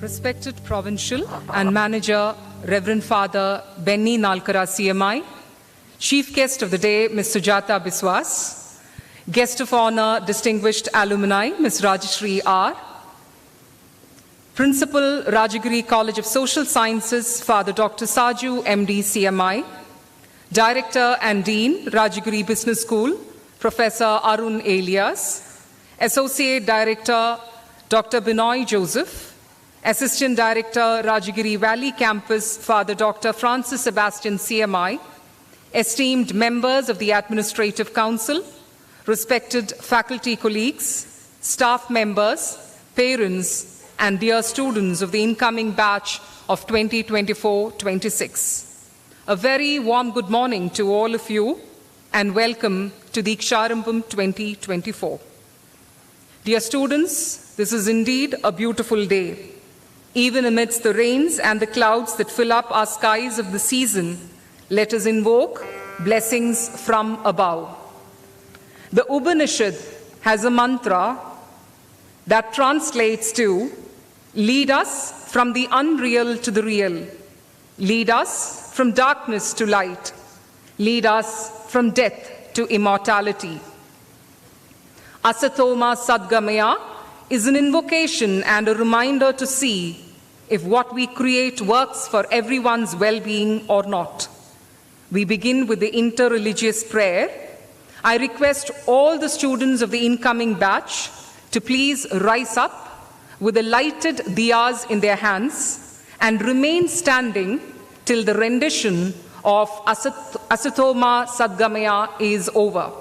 respected Provincial and Manager, Reverend Father Benny Nalkara CMI, Chief Guest of the Day, Ms. Sujata Biswas, Guest of Honor, Distinguished Alumni, Ms. Rajashri R., Principal, Rajagiri College of Social Sciences, Father Dr. Saju, MD, CMI, Director and Dean, Rajagiri Business School, Professor Arun Elias, Associate Director, Dr. Binoy Joseph, Assistant Director, Rajagiri Valley Campus, Father Dr. Francis Sebastian, CMI, esteemed members of the Administrative Council, respected faculty colleagues, staff members, parents, and dear students of the incoming batch of 2024-26. A very warm good morning to all of you and welcome to Dheeksharambham 2024. Dear students, this is indeed a beautiful day. Even amidst the rains and the clouds that fill up our skies of the season, let us invoke blessings from above. The Upanishad has a mantra that translates to lead us from the unreal to the real, lead us from darkness to light, lead us from death to immortality. Asatoma Sadgamaya is an invocation and a reminder to see if what we create works for everyone's well-being or not. We begin with the interreligious prayer. I request all the students of the incoming batch to please rise up with the lighted diyas in their hands and remain standing till the rendition of Asatoma Sadgamaya is over.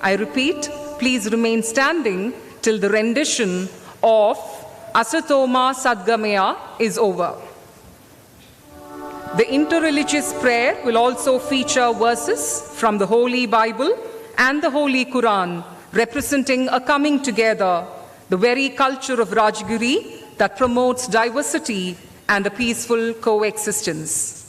I repeat, please remain standing till the rendition of Asatoma Sadgamaya is over. The interreligious prayer will also feature verses from the Holy Bible and the Holy Quran, representing a coming together, the very culture of Rajagiri that promotes diversity and a peaceful coexistence.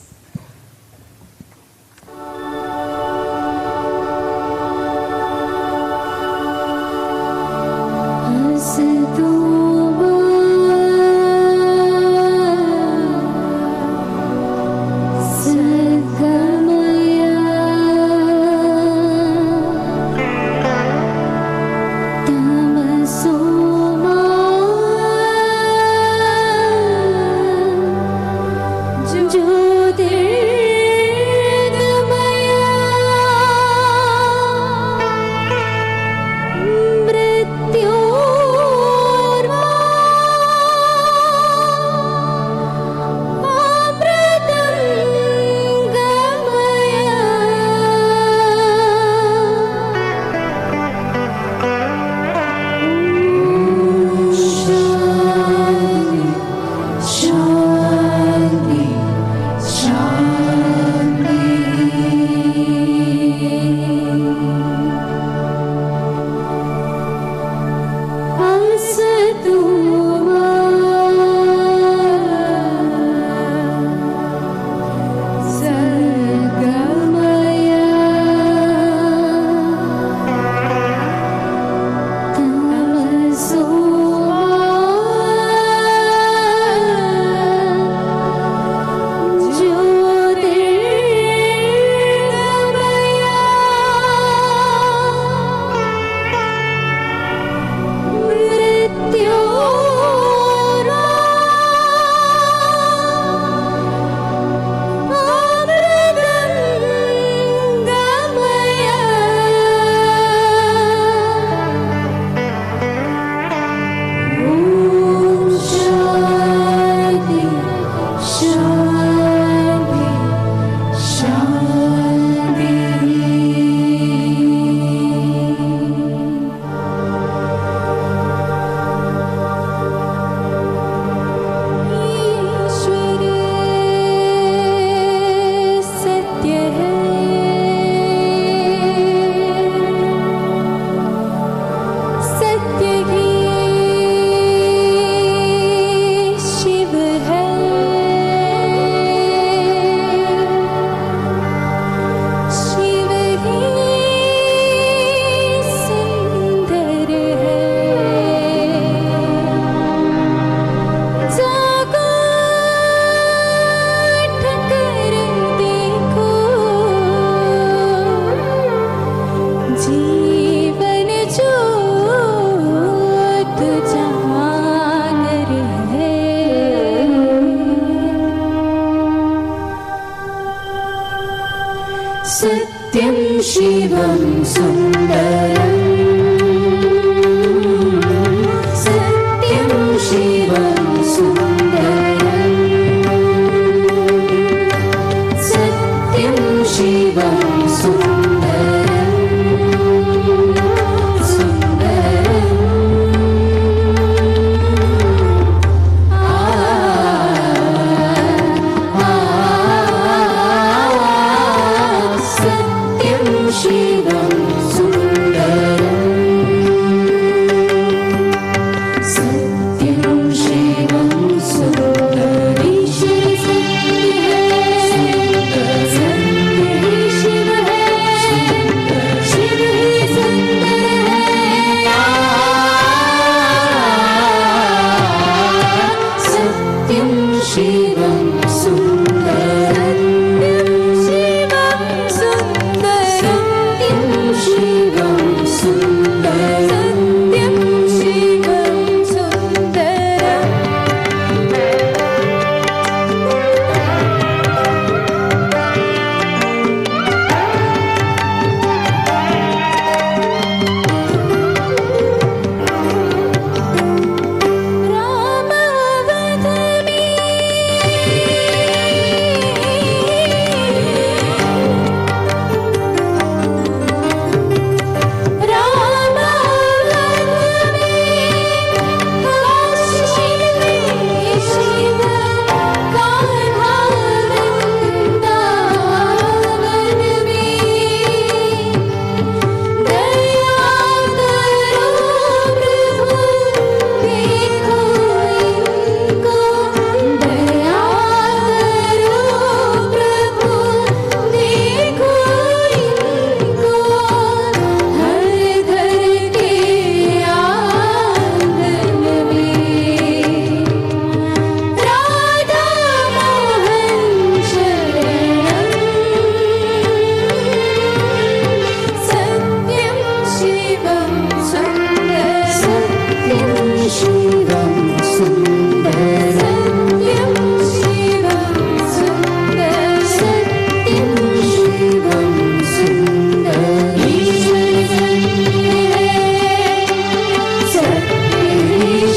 Jyoti सत्यं शिवं सुन्दरम् सत्यं शिवं सुन्दरम् सत्यं शिवं सुन्दरम् सुन्दरम् सत्यं शिवं सुन्दरम् सत्यं शिवं सुन्दरम्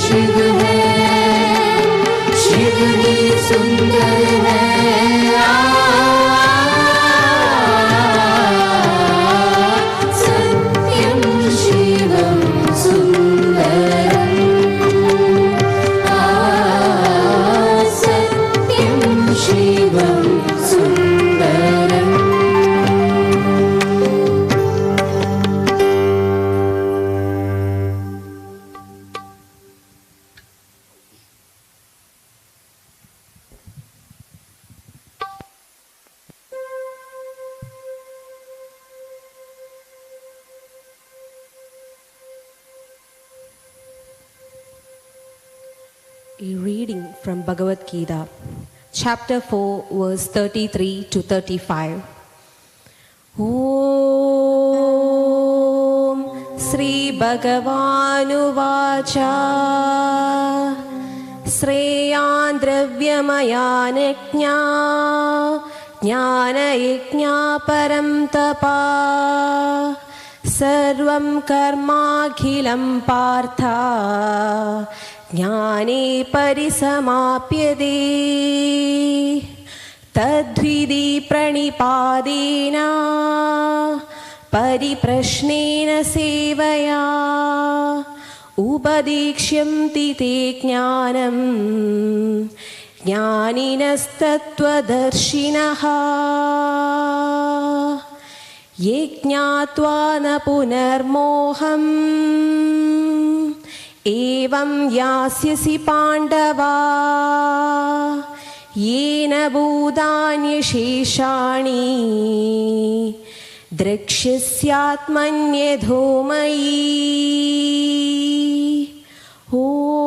शिव है शिव ही सुन्दर है सत्यं शिवं सुन्दरम् शिवं सुन्दरम् शिवं सुन्दरम् सत्यं शिवं सुन्दरम् A reading from Bhagavad Gita, chapter 4, verse 33 to 35. Om Sri Bhagavanu Vacha Sreyan Dravyamayaneknya Jnana Yajna Param Tapa Sarvam Karmakhilam Partha Jnane Parisamapyade Tadvidi Pranipadena Pariprashnena Sevaya Upadikshyanti Te Jnanam Jnaninastatvadarshinaha Yejnatva na punarmoham Evam yasyasi Pandava Yena Budanya Sheshani Drakshasyatmanye Dhomayi Om.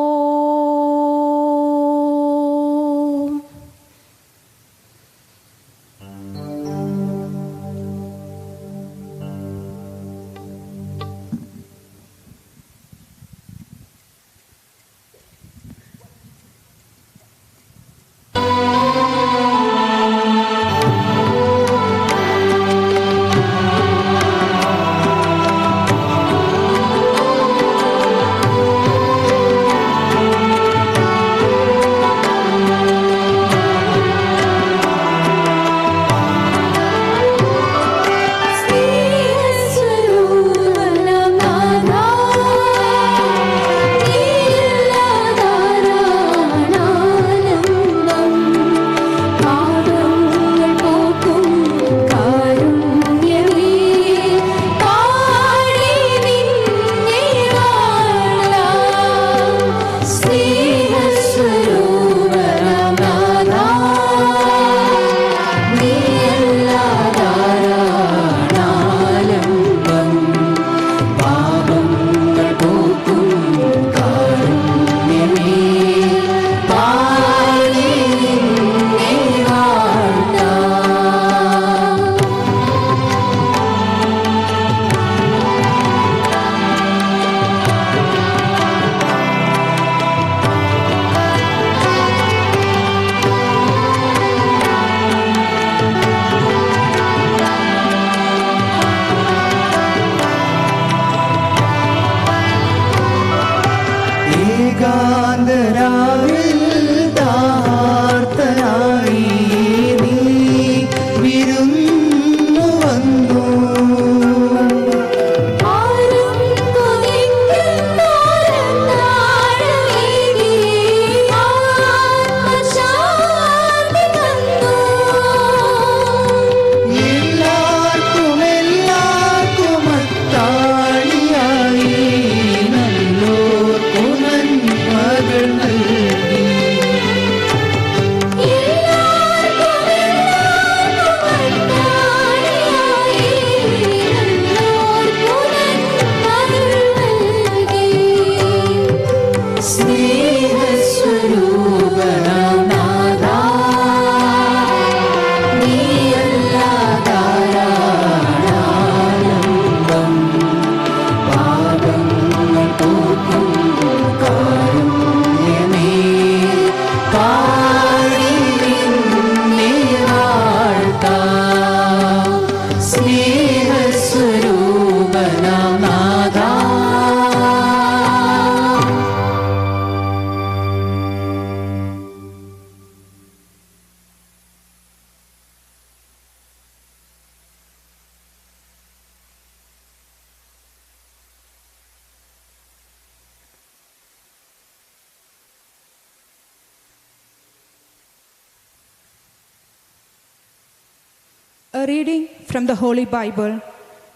A reading from the Holy Bible,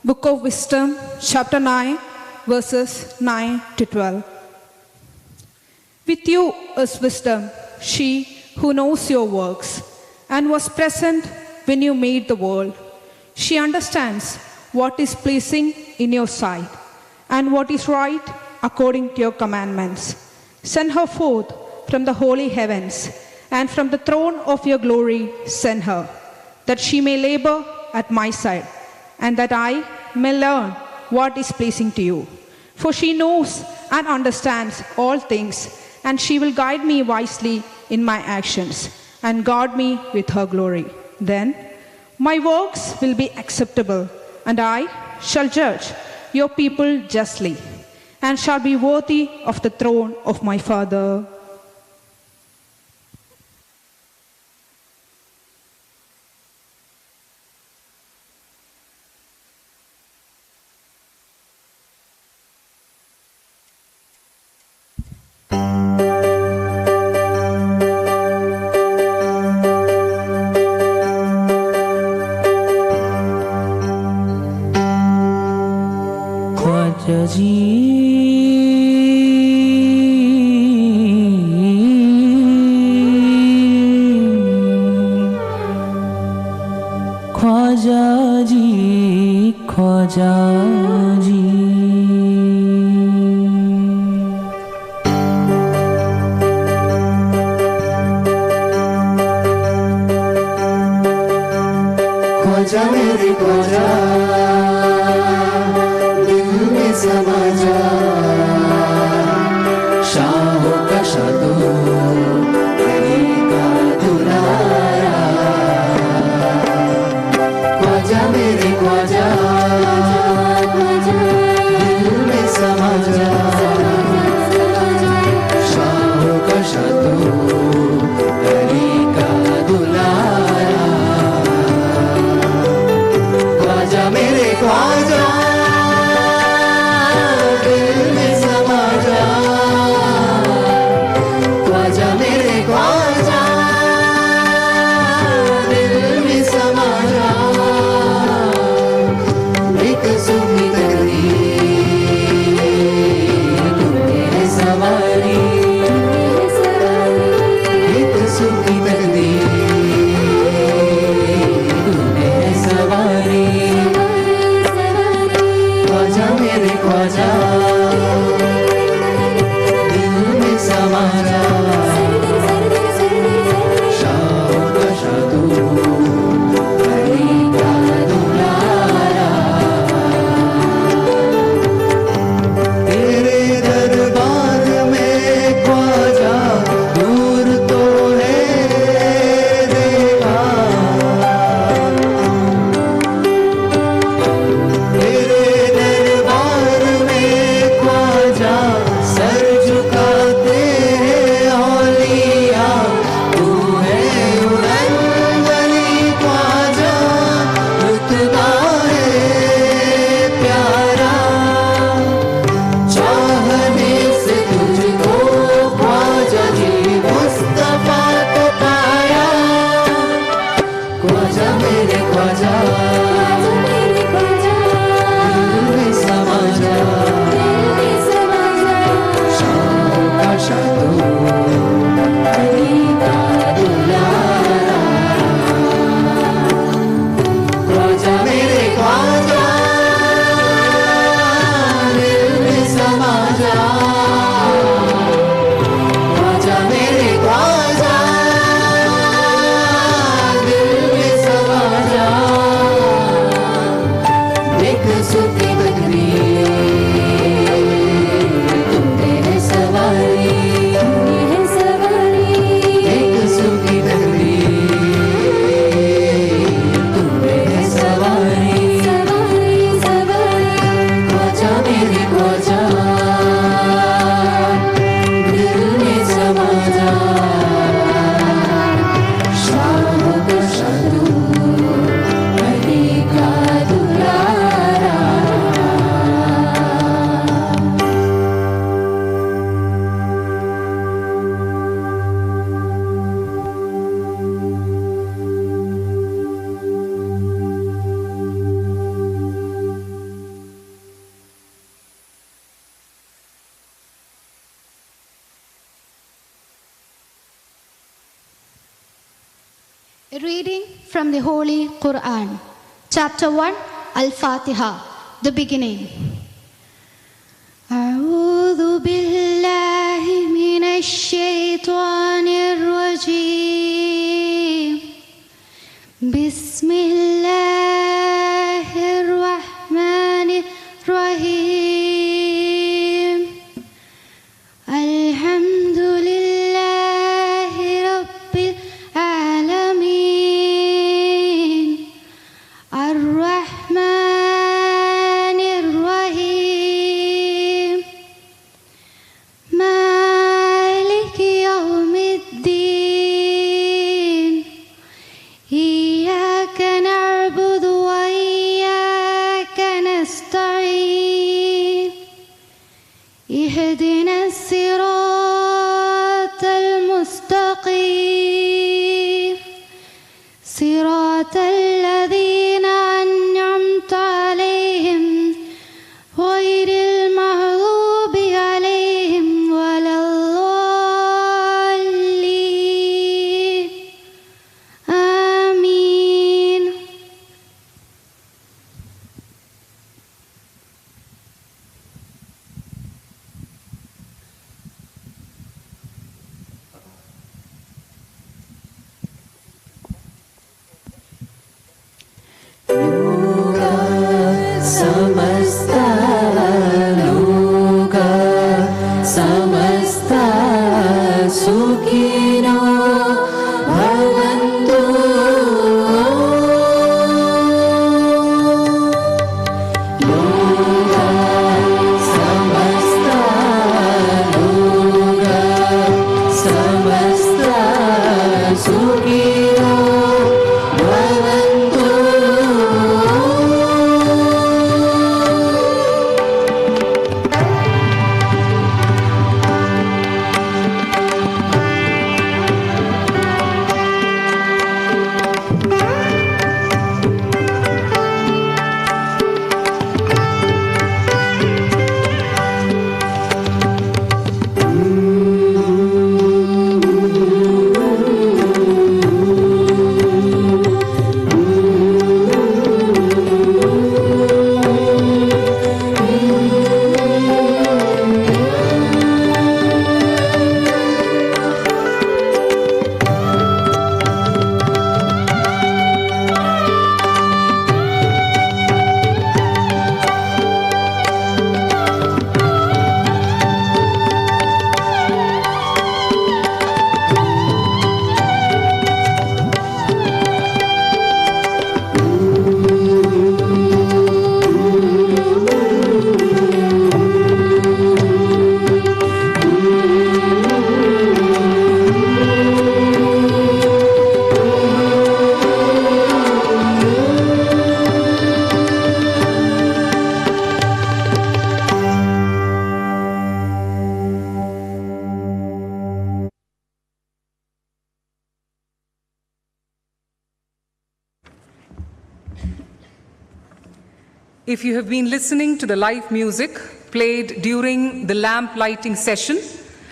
Book of Wisdom, chapter 9, verses 9 to 12. With you is wisdom, she who knows your works, and was present when you made the world. She understands what is pleasing in your sight, and what is right according to your commandments. Send her forth from the holy heavens, and from the throne of your glory send her, that she may labor at my side, and that I may learn what is pleasing to you. For she knows and understands all things, and she will guide me wisely in my actions, and guard me with her glory. Then my works will be acceptable, and I shall judge your people justly, and shall be worthy of the throne of my Father. reading from the Holy Quran, Chapter 1, Al-Fatiha, the beginning. أعوذ بالله من الشيطان الرجيم بسم الله الرحمن الرحيم الحمد لله رب العالمين الرحمن الرحيم مالك يوم الدين إياك نعبد وإياك نستعين اهدنا الصراط المستقيم صراط الذين أنعمت عليهم غير المغضوب عليهم ولا الضالين آمين. Samasta loka samasta sukhino bhavantu loka samasta loka samasta sukhino bhavantu. If you have been listening to the live music played during the lamp lighting session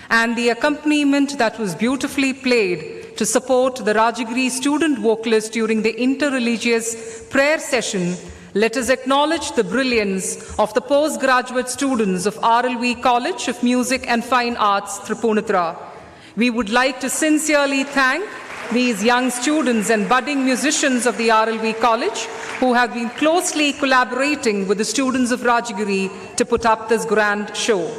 and the accompaniment that was beautifully played to support the Rajagiri student vocalist during the interreligious prayer session, let us acknowledge the brilliance of the postgraduate students of RLV College of Music and Fine Arts, Tripunithura. We would like to sincerely thank these young students and budding musicians of the RLV College who have been closely collaborating with the students of Rajagiri to put up this grand show.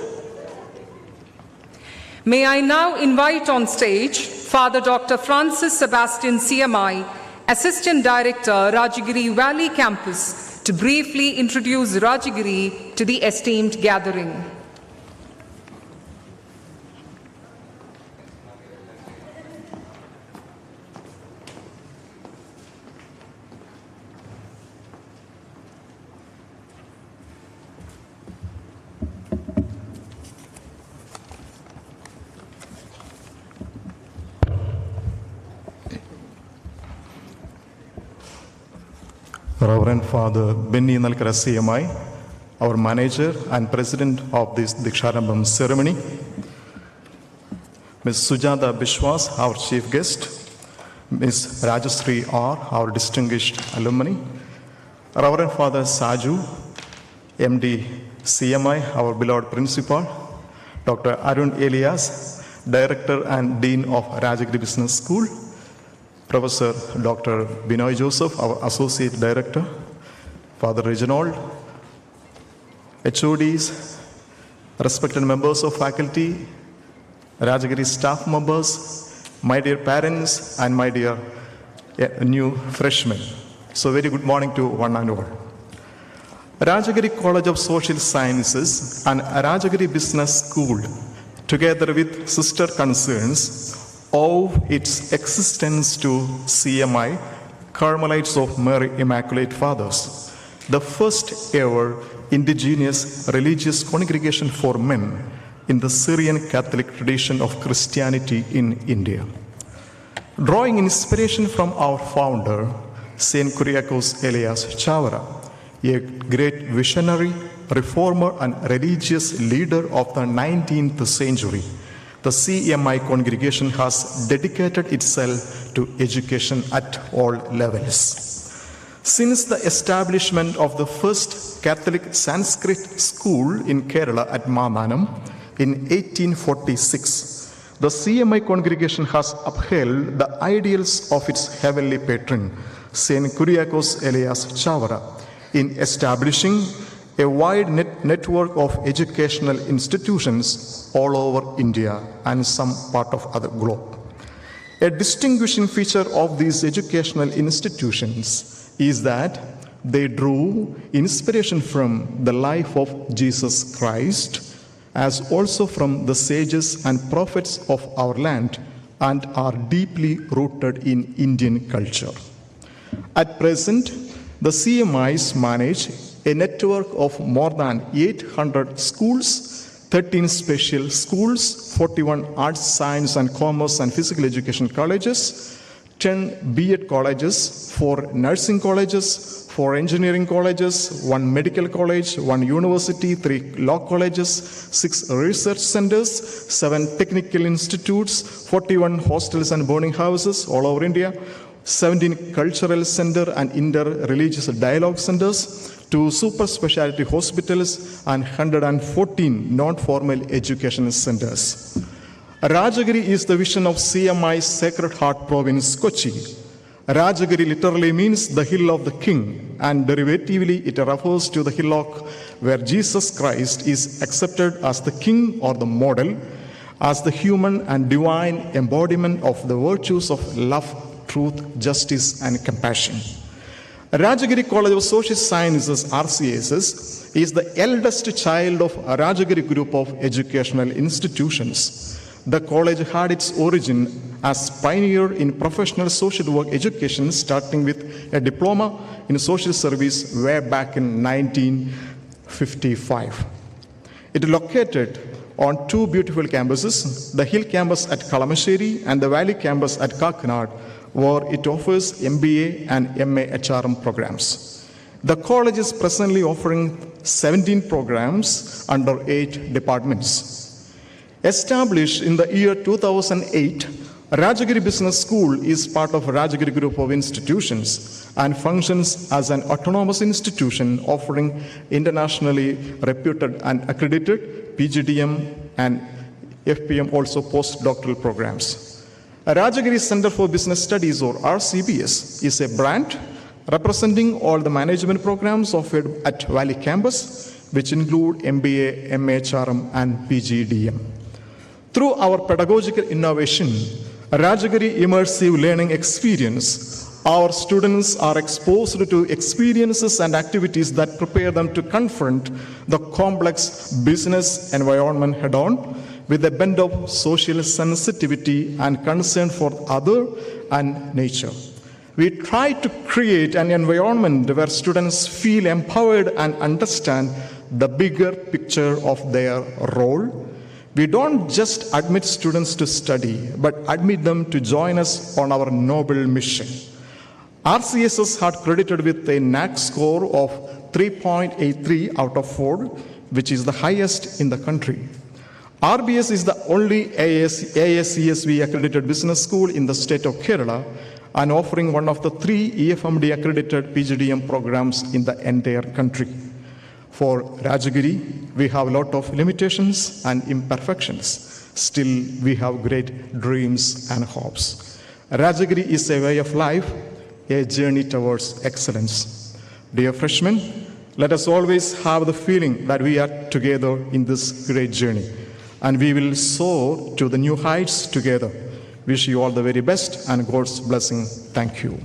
May I now invite on stage Father Dr. Francis Sebastian CMI, Assistant Director, Rajagiri Valley Campus, to briefly introduce Rajagiri to the esteemed gathering. Reverend Father Benny Nalkara CMI, our manager and president of this Dheeksharambham ceremony, Ms. Sujata Bishwas, our chief guest, Ms. Rajashree R., our distinguished alumni, Reverend Father Saju, MD CMI, our beloved principal, Dr. Arun Elias, Director and Dean of Rajagiri Business School, Professor Dr. Binoy Joseph, our Associate Director, Father Reginald, HODs, respected members of faculty, Rajagiri staff members, my dear parents, and my dear new freshmen. So very good morning to one and all. Rajagiri College of Social Sciences and Rajagiri Business School, together with sister concerns, owe its existence to CMI, Carmelites of Mary Immaculate Fathers, the first ever indigenous religious congregation for men in the Syrian Catholic tradition of Christianity in India. Drawing inspiration from our founder, Saint Kuriakos Elias Chavara, a great visionary, reformer, and religious leader of the 19th century, the CMI congregation has dedicated itself to education at all levels. Since the establishment of the first Catholic Sanskrit school in Kerala at Mamanam in 1846, the CMI congregation has upheld the ideals of its heavenly patron, Saint Kuriakos Elias Chavara, in establishing a wide network of educational institutions all over India and some part of other globe. A distinguishing feature of these educational institutions is that they drew inspiration from the life of Jesus Christ, as also from the sages and prophets of our land, and are deeply rooted in Indian culture. At present, the CMIs manage a network of more than 800 schools, 13 special schools, 41 arts, science, and commerce and physical education colleges, 10 B.Ed colleges, 4 nursing colleges, 4 engineering colleges, 1 medical college, 1 university, 3 law colleges, 6 research centers, 7 technical institutes, 41 hostels and boarding houses all over India, 17 cultural center and inter-religious dialogue centers, 2 super specialty hospitals, and 114 non-formal education centers. Rajagiri is the vision of CMI's Sacred Heart Province, Kochi. Rajagiri literally means the hill of the king, and derivatively it refers to the hillock where Jesus Christ is accepted as the king or the model, as the human and divine embodiment of the virtues of love, truth, justice, and compassion. Rajagiri College of Social Sciences, RCBS, is the eldest child of a Rajagiri group of educational institutions. The college had its origin as pioneer in professional social work education, starting with a diploma in social service way back in 1955. It is located on 2 beautiful campuses, the Hill campus at Kalamasheri and the Valley campus at Kakkanad, where it offers MBA and MAHRM programs. The college is presently offering 17 programs under 8 departments. Established in the year 2008, Rajagiri Business School is part of Rajagiri Group of Institutions and functions as an autonomous institution offering internationally reputed and accredited PGDM and FPM, also postdoctoral programs. Rajagiri Center for Business Studies, or RCBS, is a brand representing all the management programs offered at Valley campus, which include MBA, MHRM, and PGDM. Through our pedagogical innovation, Rajagiri Immersive Learning Experience, our students are exposed to experiences and activities that prepare them to confront the complex business environment head-on with a bent of social sensitivity and concern for other and nature. We try to create an environment where students feel empowered and understand the bigger picture of their role. We don't just admit students to study, but admit them to join us on our noble mission. RCSS had credited with a NAAC score of 3.83 out of 4, which is the highest in the country. RBS is the only ASCSB accredited business school in the state of Kerala, and offering one of the 3 EFMD accredited PGDM programs in the entire country. For Rajagiri, we have a lot of limitations and imperfections. Still, we have great dreams and hopes. Rajagiri is a way of life, a journey towards excellence. Dear freshmen, let us always have the feeling that we are together in this great journey, and we will soar to the new heights together. Wish you all the very best and God's blessing. Thank you.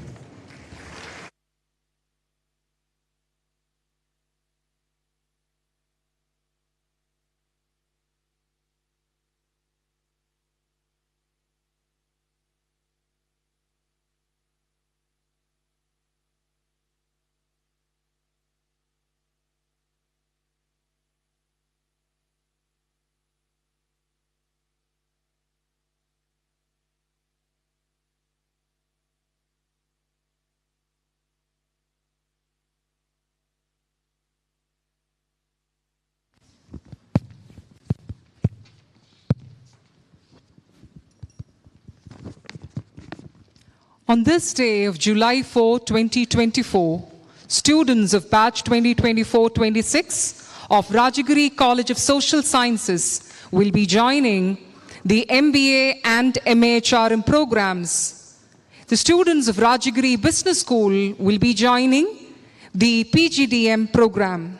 On this day of July 4, 2024, students of batch 2024-26 of Rajagiri College of Social Sciences will be joining the MBA and MAHRM programs. The students of Rajagiri Business School will be joining the PGDM program.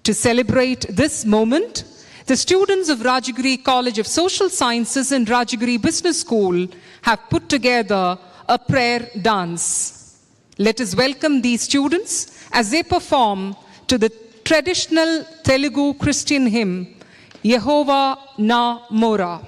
To celebrate this moment, the students of Rajagiri College of Social Sciences and Rajagiri Business School have put together a prayer dance. Let us welcome these students as they perform to the traditional Telugu Christian hymn, Yehovah Na Mora.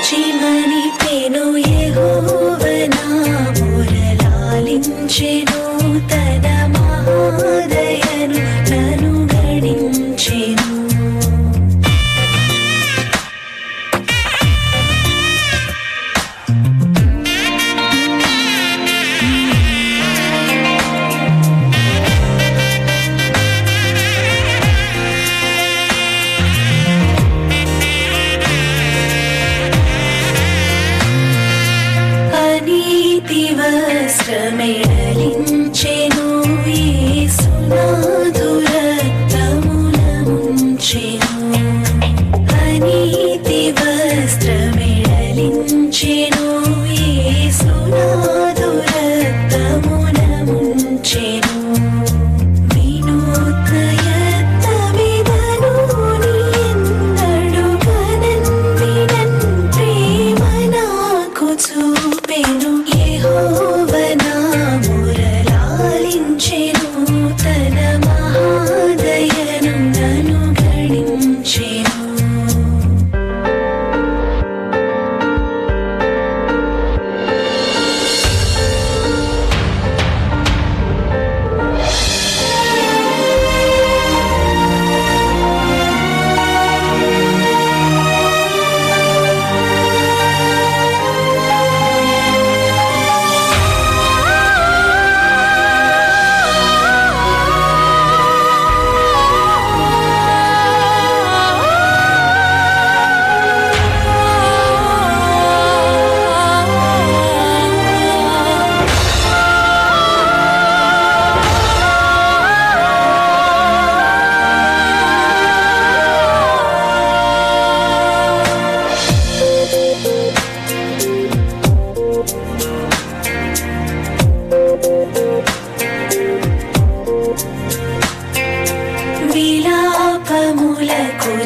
Chima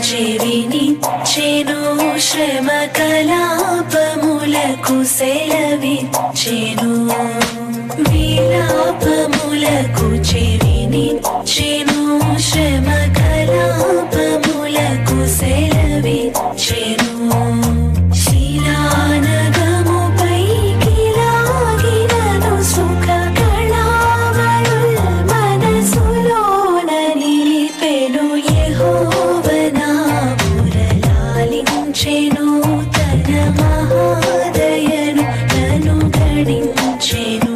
చెవినిచ్చెను శ్రమ కలాపములకు సెలవిచ్చెను విలాపములకు చెవినిచ్చెను శ్రమ కలాపములకు సెలవిచ్చెను శిలానగముపైకి లాగినను సుఖ కళావళుల్ మనసులోన నిలిపెను యెహోవనాపురలాలించెను తన మహాదయను నన్ను గణించెను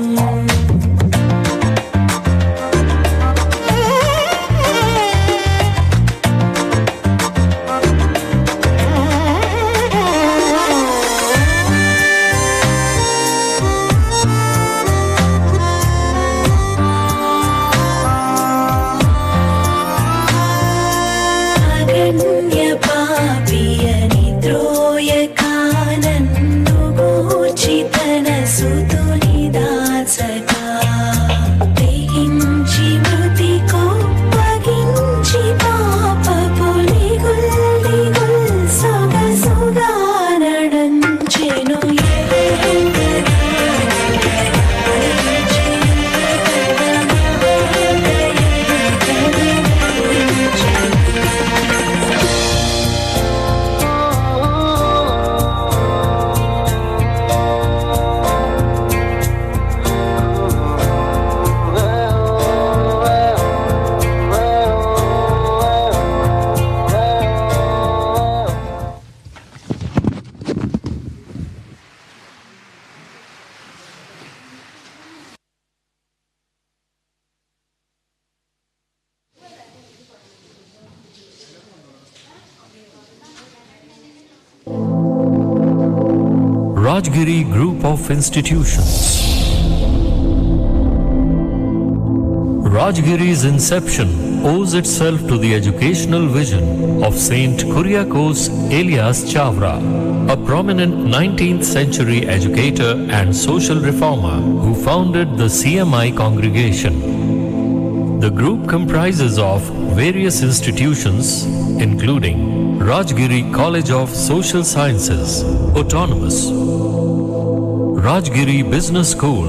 Rajgiri Group of Institutions. Rajgiri's inception owes itself to the educational vision of Saint Kuriakose Elias Chavra, a prominent 19th century educator and social reformer who founded the CMI congregation. The group comprises of various institutions including Rajgiri College of Social Sciences, Autonomous, Rajgiri Business School,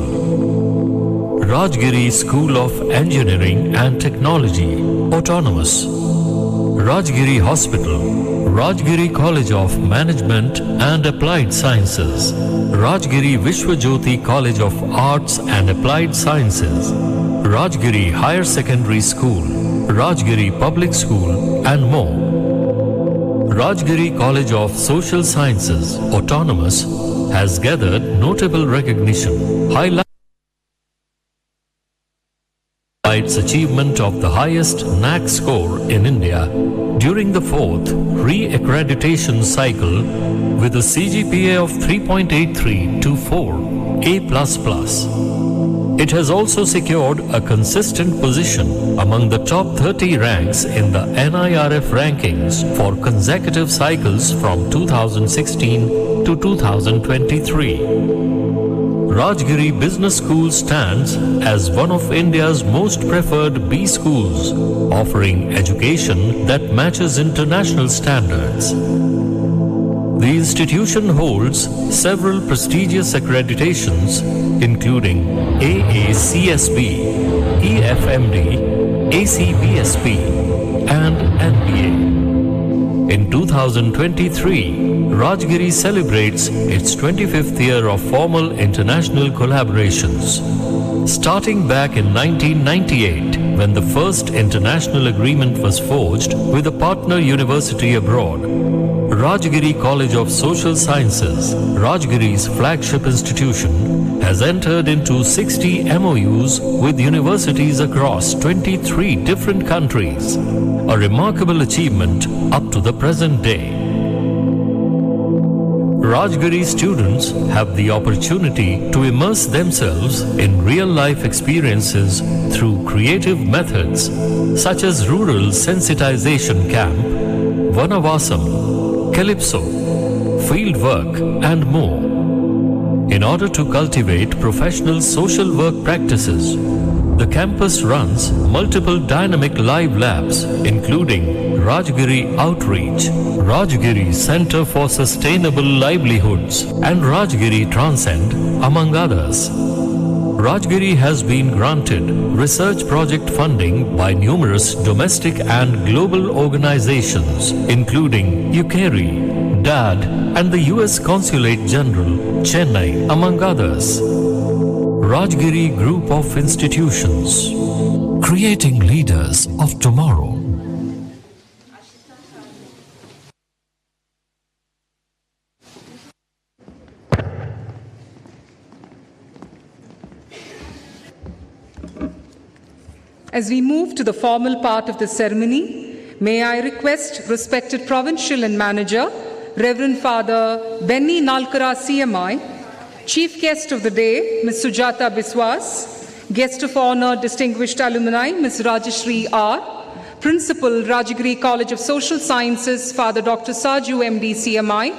Rajgiri School of Engineering and Technology, Autonomous, Rajgiri Hospital, Rajgiri College of Management and Applied Sciences, Rajgiri Vishwajyoti College of Arts and Applied Sciences, Rajgiri Higher Secondary School, Rajgiri Public School and more. Rajgiri College of Social Sciences, Autonomous, has gathered notable recognition, highlighting its achievement of the highest NAAC score in India during the 4th re-accreditation cycle with a CGPA of 3.83 to 4, A++. It has also secured a consistent position among the top 30 ranks in the NIRF rankings for consecutive cycles from 2016 to 2023. Rajgiri Business School stands as one of India's most preferred B schools, offering education that matches international standards. The institution holds several prestigious accreditations including AACSB, EFMD, ACBSP and MBA. In 2023, Rajgiri celebrates its 25th year of formal international collaborations. Starting back in 1998, when the first international agreement was forged with a partner university abroad, Rajgiri College of Social Sciences, Rajgiri's flagship institution, has entered into 60 MOUs with universities across 23 different countries, a remarkable achievement up to the present day. Rajgiri students have the opportunity to immerse themselves in real-life experiences through creative methods such as rural sensitization camp, Vanavasam, Calypso, field work and more. In order to cultivate professional social work practices, the campus runs multiple dynamic live labs including Rajgiri Outreach, Rajgiri Center for Sustainable Livelihoods, and Rajgiri Transcend, among others. Rajgiri has been granted research project funding by numerous domestic and global organizations, including UKARI, DAD, and the US Consulate General, Chennai, among others. Rajgiri Group of Institutions, creating leaders of tomorrow. As we move to the formal part of the ceremony, may I request respected Provincial and Manager, Reverend Father Benny Nalkara CMI, Chief Guest of the Day, Ms. Sujata Biswas, Guest of Honor, Distinguished Alumni, Ms. Rajashri R., Principal, Rajagiri College of Social Sciences, Father Dr. Saju MD CMI,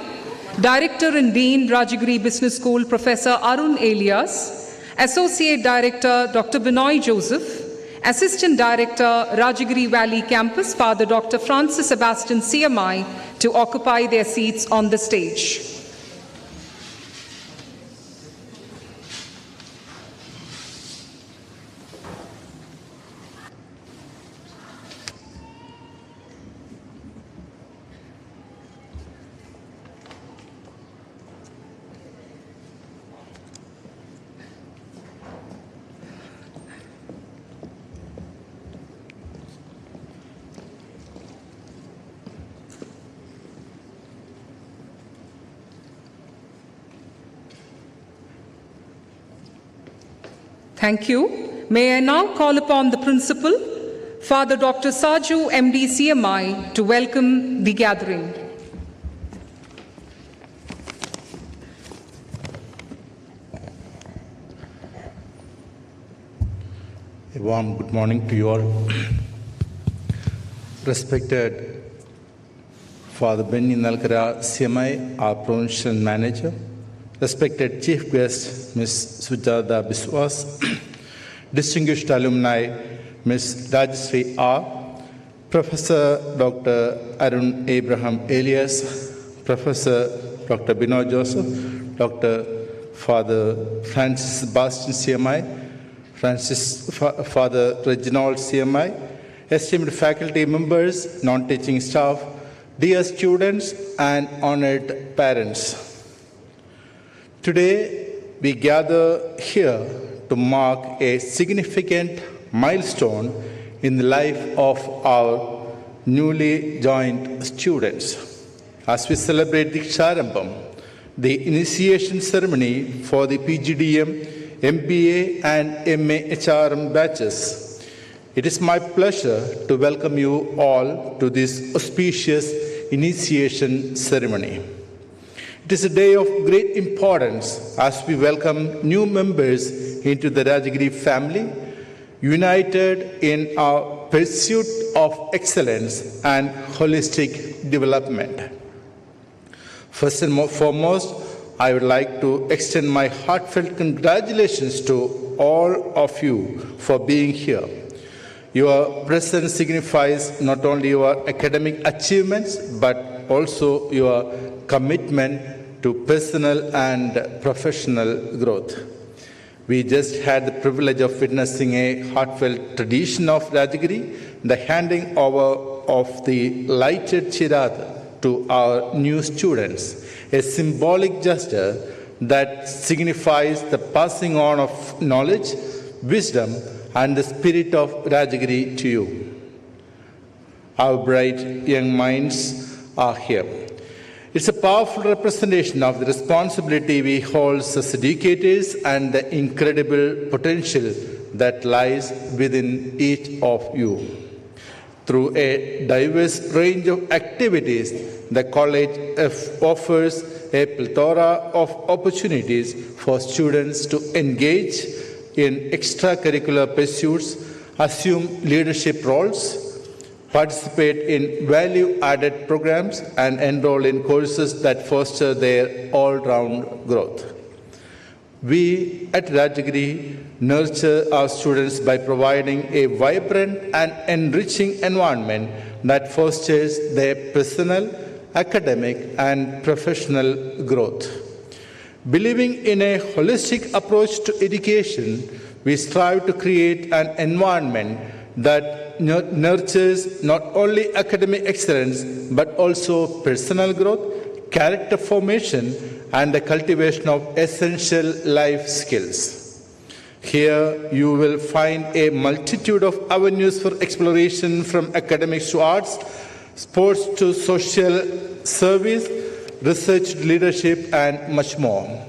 Director and Dean, Rajagiri Business School, Professor Arun Elias, Associate Director, Dr. Binoy Joseph, Assistant Director, Rajagiri Valley Campus, Father Dr. Francis Sebastian CMI, to occupy their seats on the stage. Thank you. May I now call upon the Principal, Father Dr. Saju MD CMI, to welcome the gathering. A warm good morning to you all. Respected Father Benny Nalkara CMI, our Provincial Manager, respected Chief Guest, Ms. Sujata Biswas, distinguished alumni, Ms. Rajashri R., Professor Dr. Arun Abraham Elias, Professor Dr. Binoy Joseph, Dr. Father Francis Sebastian CMI, Father Reginald CMI, esteemed faculty members, non-teaching staff, dear students, and honored parents. Today, we gather here to mark a significant milestone in the life of our newly joined students. As we celebrate Dheeksharambham, the initiation ceremony for the PGDM, MBA, and MAHRM batches, it is my pleasure to welcome you all to this auspicious initiation ceremony. It is a day of great importance as we welcome new members into the Rajagiri family, united in our pursuit of excellence and holistic development. First and foremost, I would like to extend my heartfelt congratulations to all of you for being here. Your presence signifies not only your academic achievements, but also your commitment to personal and professional growth. We just had the privilege of witnessing a heartfelt tradition of Rajagiri, the handing over of the lighted chirata to our new students, a symbolic gesture that signifies the passing on of knowledge, wisdom, and the spirit of Rajagiri to you. Our bright young minds are here. It's a powerful representation of the responsibility we hold as educators and the incredible potential that lies within each of you. Through a diverse range of activities, the college offers a plethora of opportunities for students to engage in extracurricular pursuits, assume leadership roles, participate in value-added programs, and enroll in courses that foster their all-round growth. We at Rajagiri nurture our students by providing a vibrant and enriching environment that fosters their personal, academic, and professional growth. Believing in a holistic approach to education, we strive to create an environment that nurtures not only academic excellence but also personal growth, character formation, and the cultivation of essential life skills. Here you will find a multitude of avenues for exploration, from academics to arts, sports to social service, research, leadership, and much more.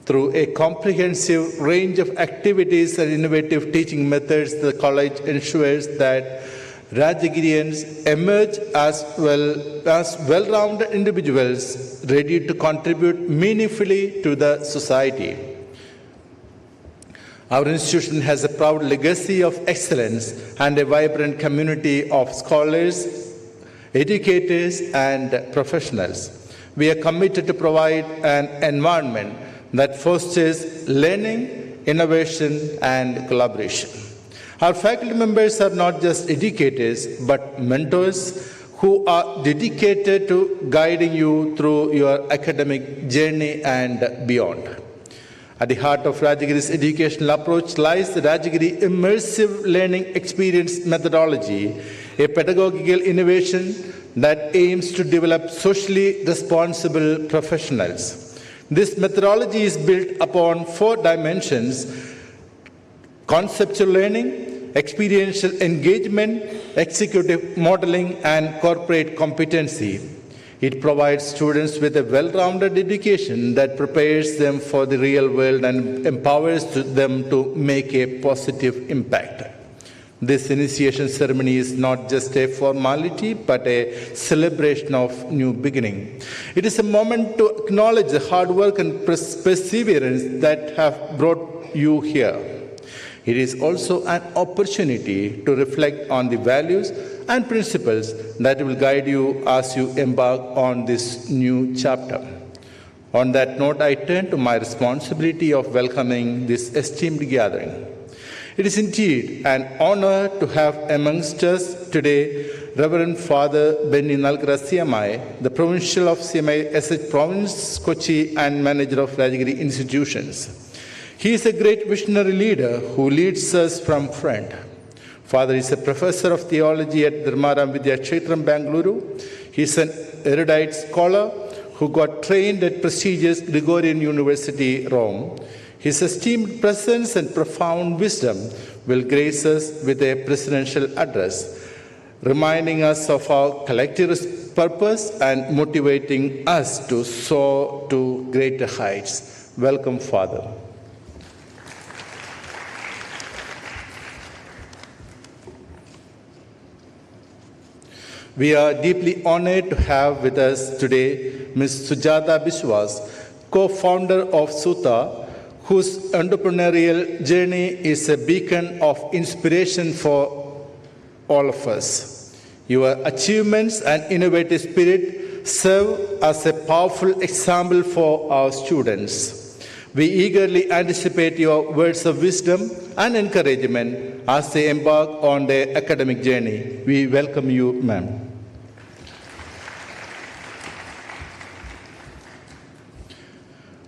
Through a comprehensive range of activities and innovative teaching methods, the college ensures that Rajagirians emerge as well-rounded individuals ready to contribute meaningfully to the society. Our institution has a proud legacy of excellence and a vibrant community of scholars, educators, and professionals. We are committed to provide an environment that fosters learning, innovation, and collaboration. Our faculty members are not just educators, but mentors who are dedicated to guiding you through your academic journey and beyond. At the heart of Rajagiri's educational approach lies the Rajagiri Immersive Learning Experience methodology, a pedagogical innovation that aims to develop socially responsible professionals. This methodology is built upon 4 dimensions: conceptual learning, experiential engagement, executive modeling, and corporate competency. It provides students with a well-rounded education that prepares them for the real world and empowers them to make a positive impact. This initiation ceremony is not just a formality, but a celebration of new beginning. It is a moment to acknowledge the hard work and perseverance that have brought you here. It is also an opportunity to reflect on the values and principles that will guide you as you embark on this new chapter. On that note, I turn to my responsibility of welcoming this esteemed gathering. It is indeed an honor to have amongst us today Reverend Father Benny Nalkara CMI, the Provincial of CMI SH Province, Kochi, and Manager of Rajagiri Institutions. He is a great visionary leader who leads us from front. Father is a professor of theology at Dharmaram Vidya Kshetram, Bangalore. He is an erudite scholar who got trained at prestigious Gregorian University, Rome. His esteemed presence and profound wisdom will grace us with a presidential address, reminding us of our collective purpose and motivating us to soar to greater heights. Welcome, Father. We are deeply honored to have with us today Ms. Sujata Biswas, co-founder of Sutta, whose entrepreneurial journey is a beacon of inspiration for all of us. Your achievements and innovative spirit serve as a powerful example for our students. We eagerly anticipate your words of wisdom and encouragement as they embark on their academic journey. We welcome you, ma'am.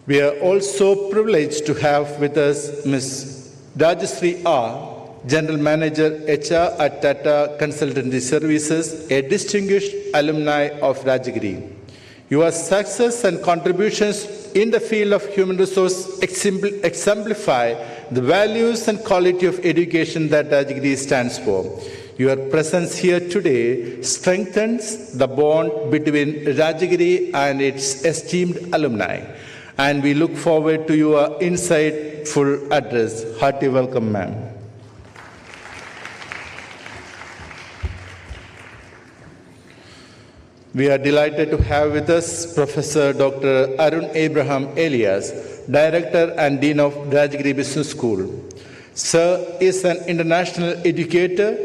We are also privileged to have with us Ms. Rajashree R., General Manager HR at Tata Consultancy Services, a distinguished alumni of Rajagiri. Your success and contributions in the field of human resource exemplify the values and quality of education that Rajagiri stands for. Your presence here today strengthens the bond between Rajagiri and its esteemed alumni. And we look forward to your insightful address. Hearty welcome, ma'am. We are delighted to have with us Professor Dr. Arun Abraham Elias, Director and Dean of Rajagiri Business School. Sir is an international educator,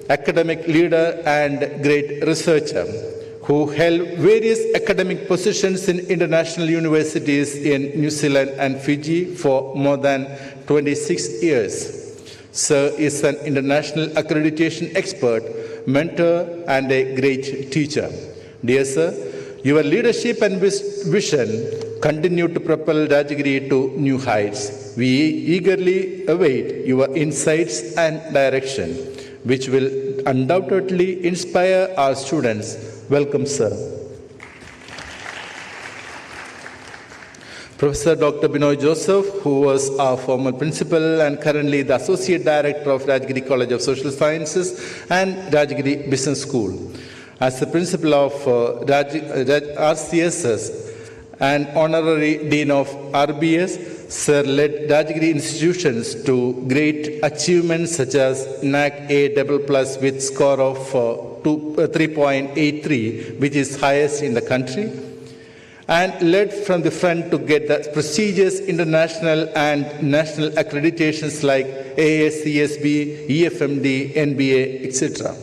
academic leader, and great researcher, who held various academic positions in international universities in New Zealand and Fiji for more than 26 years. Sir is an international accreditation expert mentor, and a great teacher. Dear sir, your leadership and vision continue to propel Rajagiri to new heights. We eagerly await your insights and direction, which will undoubtedly inspire our students. Welcome, sir. Professor Dr. Binoy Joseph, who was our former principal and currently the Associate Director of Rajagiri College of Social Sciences and Rajagiri Business School. As the principal of RCSS and Honorary Dean of RBS, Sir led Rajagiri institutions to great achievements such as NAC A++ with score of 3.83, which is highest in the country, and led from the front to get the prestigious international and national accreditations like ASCSB, EFMD, NBA, etc.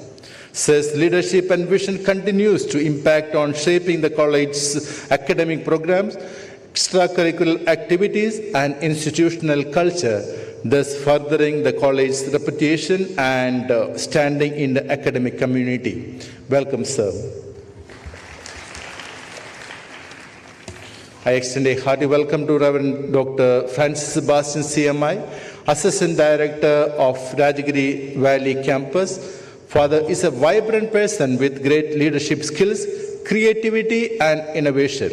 Sir's leadership and vision continues to impact on shaping the college's academic programs, extracurricular activities, and institutional culture, thus furthering the college's reputation and standing in the academic community. Welcome, sir. I extend a hearty welcome to Reverend Dr. Francis Sebastian CMI, Assistant Director of Rajagiri Valley Campus. Father is a vibrant person with great leadership skills, creativity, and innovation.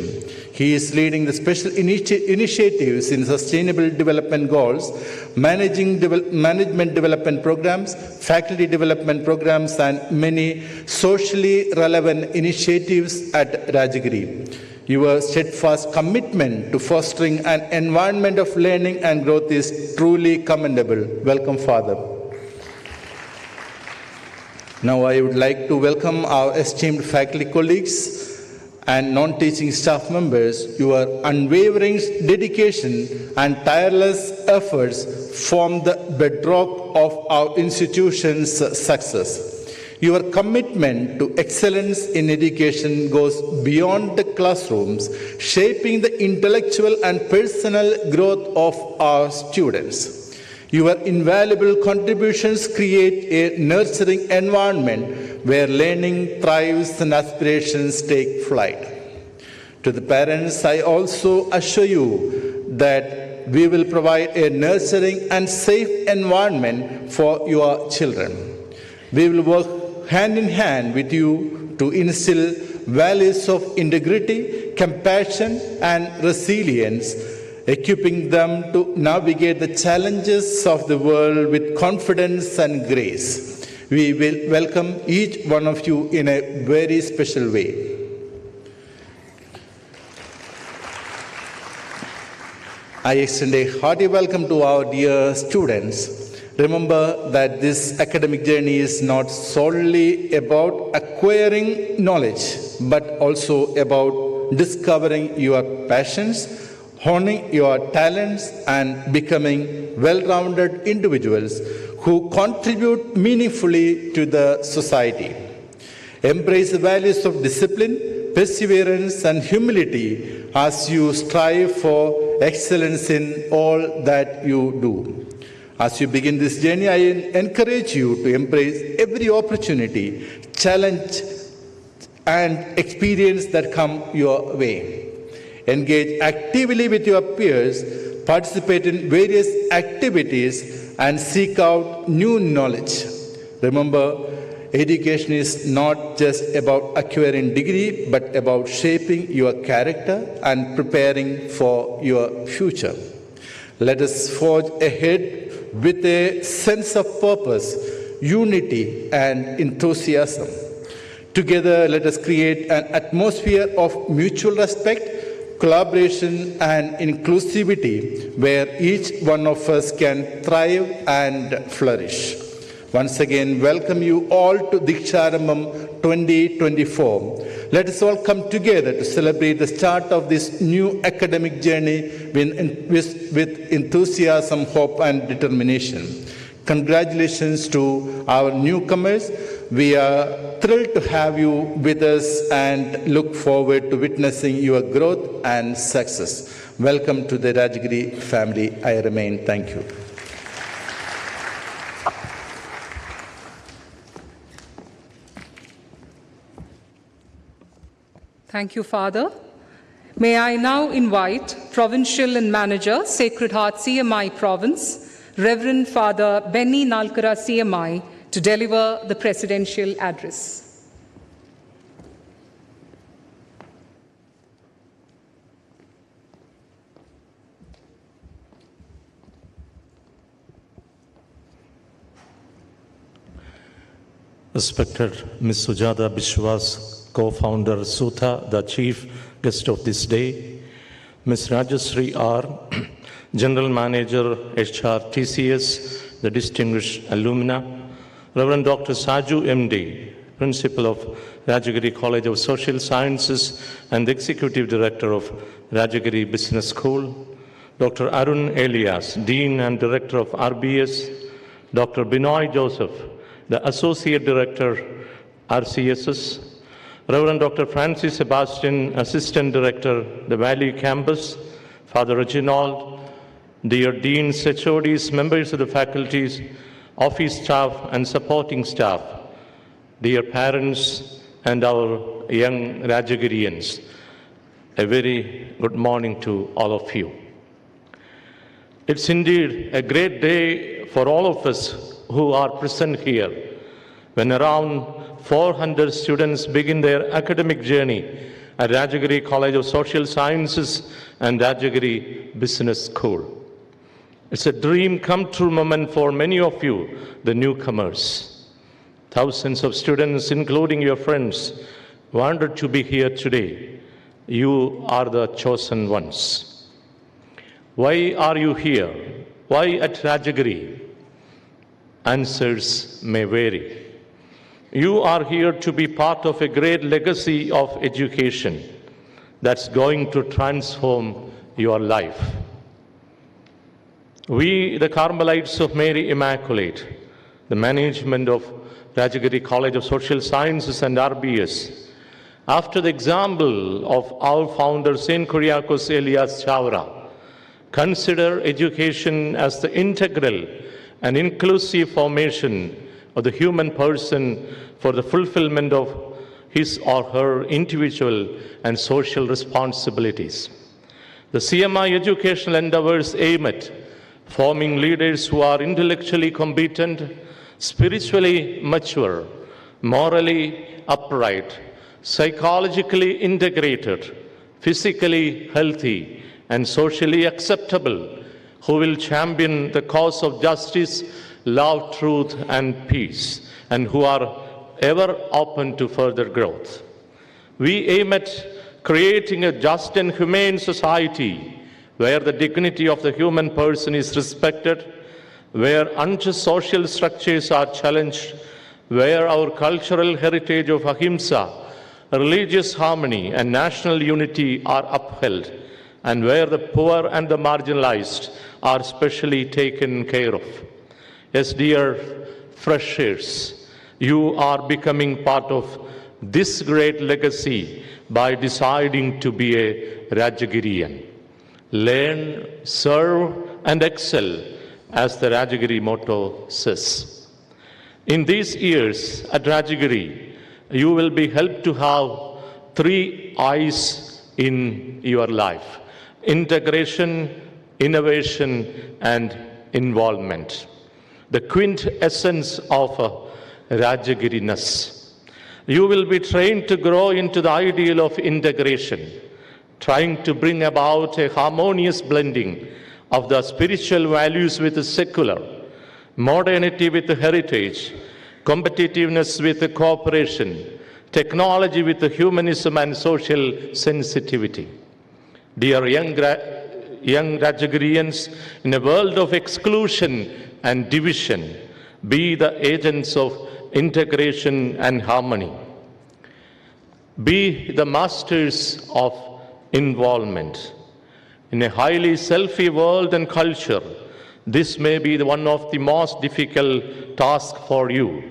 He is leading the special initiatives in sustainable development goals, management development programs, faculty development programs, and many socially relevant initiatives at Rajagiri. Your steadfast commitment to fostering an environment of learning and growth is truly commendable. Welcome, Father. Now I would like to welcome our esteemed faculty colleagues and non-teaching staff members. Your unwavering dedication and tireless efforts form the bedrock of our institution's success. Your commitment to excellence in education goes beyond the classrooms, shaping the intellectual and personal growth of our students. Your invaluable contributions create a nurturing environment where learning thrives and aspirations take flight. To the parents, I also assure you that we will provide a nurturing and safe environment for your children. We will work hand in hand with you to instill values of integrity, compassion, and resilience, equipping them to navigate the challenges of the world with confidence and grace. We will welcome each one of you in a very special way. I extend a hearty welcome to our dear students. Remember that this academic journey is not solely about acquiring knowledge, but also about discovering your passions, honing your talents, and becoming well-rounded individuals who contribute meaningfully to the society. Embrace the values of discipline, perseverance, and humility as you strive for excellence in all that you do. As you begin this journey, I encourage you to embrace every opportunity, challenge, and experience that come your way. Engage actively with your peers, participate in various activities, and seek out new knowledge. Remember, education is not just about acquiring degree, but about shaping your character and preparing for your future. Let us forge ahead with a sense of purpose, unity, and enthusiasm. Together, let us create an atmosphere of mutual respect, collaboration, and inclusivity where each one of us can thrive and flourish. Once again, welcome you all to Deeksharambham 2024. Let us all come together to celebrate the start of this new academic journey with enthusiasm, hope, and determination. Congratulations to our newcomers. We are thrilled to have you with us and look forward to witnessing your growth and success. Welcome to the Rajagiri family. I remain. Thank you. Thank you, Father. May I now invite Provincial and Manager, Sacred Heart CMI Province, Reverend Father Benny Nalkara CMI, to deliver the Presidential Address. Respected Ms. Sujata Bishwas, co-founder Sutha, the chief guest of this day, Ms. Rajashree R., General Manager HR TCS, the distinguished alumna, Reverend Dr. Saju MD, Principal of Rajagiri College of Social Sciences and the Executive Director of Rajagiri Business School, Dr. Arun Elias, Dean and Director of RBS, Dr. Binoy Joseph, the Associate Director, RCSS, Reverend Dr. Francis Sebastian, Assistant Director, the Valley Campus, Father Reginald, dear Deans, HODs, members of the faculties, office staff and supporting staff, dear parents and our young Rajagirians, a very good morning to all of you. It's indeed a great day for all of us who are present here, when around 400 students begin their academic journey at Rajagiri College of Social Sciences and Rajagiri Business School. It's a dream come true moment for many of you, the newcomers. Thousands of students, including your friends, wanted to be here today. You are the chosen ones. Why are you here? Why at Rajagiri? Answers may vary. You are here to be part of a great legacy of education that's going to transform your life. We, the Carmelites of Mary Immaculate, the management of Rajagiri College of Social Sciences and RBS, after the example of our founder Saint Kuriakos Elias Chavara, consider education as the integral and inclusive formation of the human person for the fulfillment of his or her individual and social responsibilities. The CMI educational endeavors aim at forming leaders who are intellectually competent, spiritually mature, morally upright, psychologically integrated, physically healthy, and socially acceptable, who will champion the cause of justice, love, truth, and peace, and who are ever open to further growth. We aim at creating a just and humane society where the dignity of the human person is respected, where unjust social structures are challenged, where our cultural heritage of ahimsa, religious harmony, and national unity are upheld, and where the poor and the marginalized are specially taken care of. Yes, dear freshers, you are becoming part of this great legacy by deciding to be a Rajagirian. Learn, serve, and excel, as the Rajagiri motto says. In these years at Rajagiri, you will be helped to have 3 I's in your life: integration, innovation, and involvement. The quintessence of Rajagiriness. You will be trained to grow into the ideal of integration, trying to bring about a harmonious blending of the spiritual values with the secular, modernity with the heritage, competitiveness with the cooperation, technology with the humanism and social sensitivity. Dear young Rajagirians, in a world of exclusion and division, be the agents of integration and harmony. Be the masters of involvement. In a highly selfie world and culture, this may be one of the most difficult tasks for you.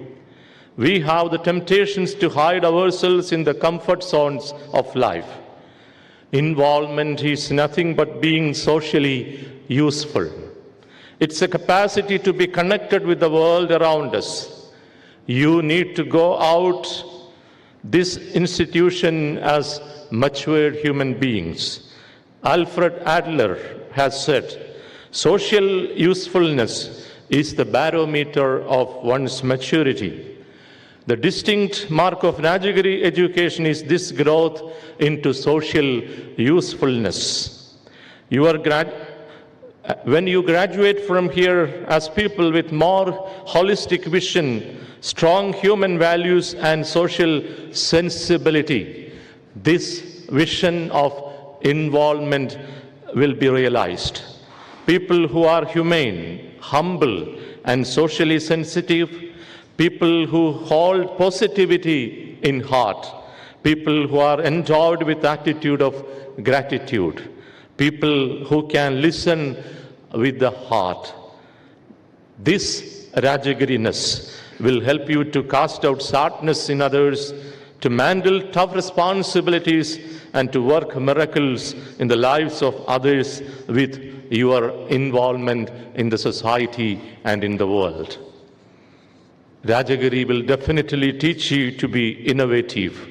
We have the temptations to hide ourselves in the comfort zones of life. Involvement is nothing but being socially useful. It's a capacity to be connected with the world around us. You need to go out. This institution, as matured human beings. Alfred Adler has said, social usefulness is the barometer of one's maturity. The distinct mark of Rajagiri education is this growth into social usefulness. When you graduate from here as people with more holistic vision, strong human values, and social sensibility, this vision of involvement will be realized. People who are humane, humble, and socially sensitive, people who hold positivity in heart, people who are endowed with attitude of gratitude, people who can listen with the heart. This Rajagiriness will help you to cast out sadness in others, to handle tough responsibilities, and to work miracles in the lives of others with your involvement in the society and in the world. Rajagiri will definitely teach you to be innovative.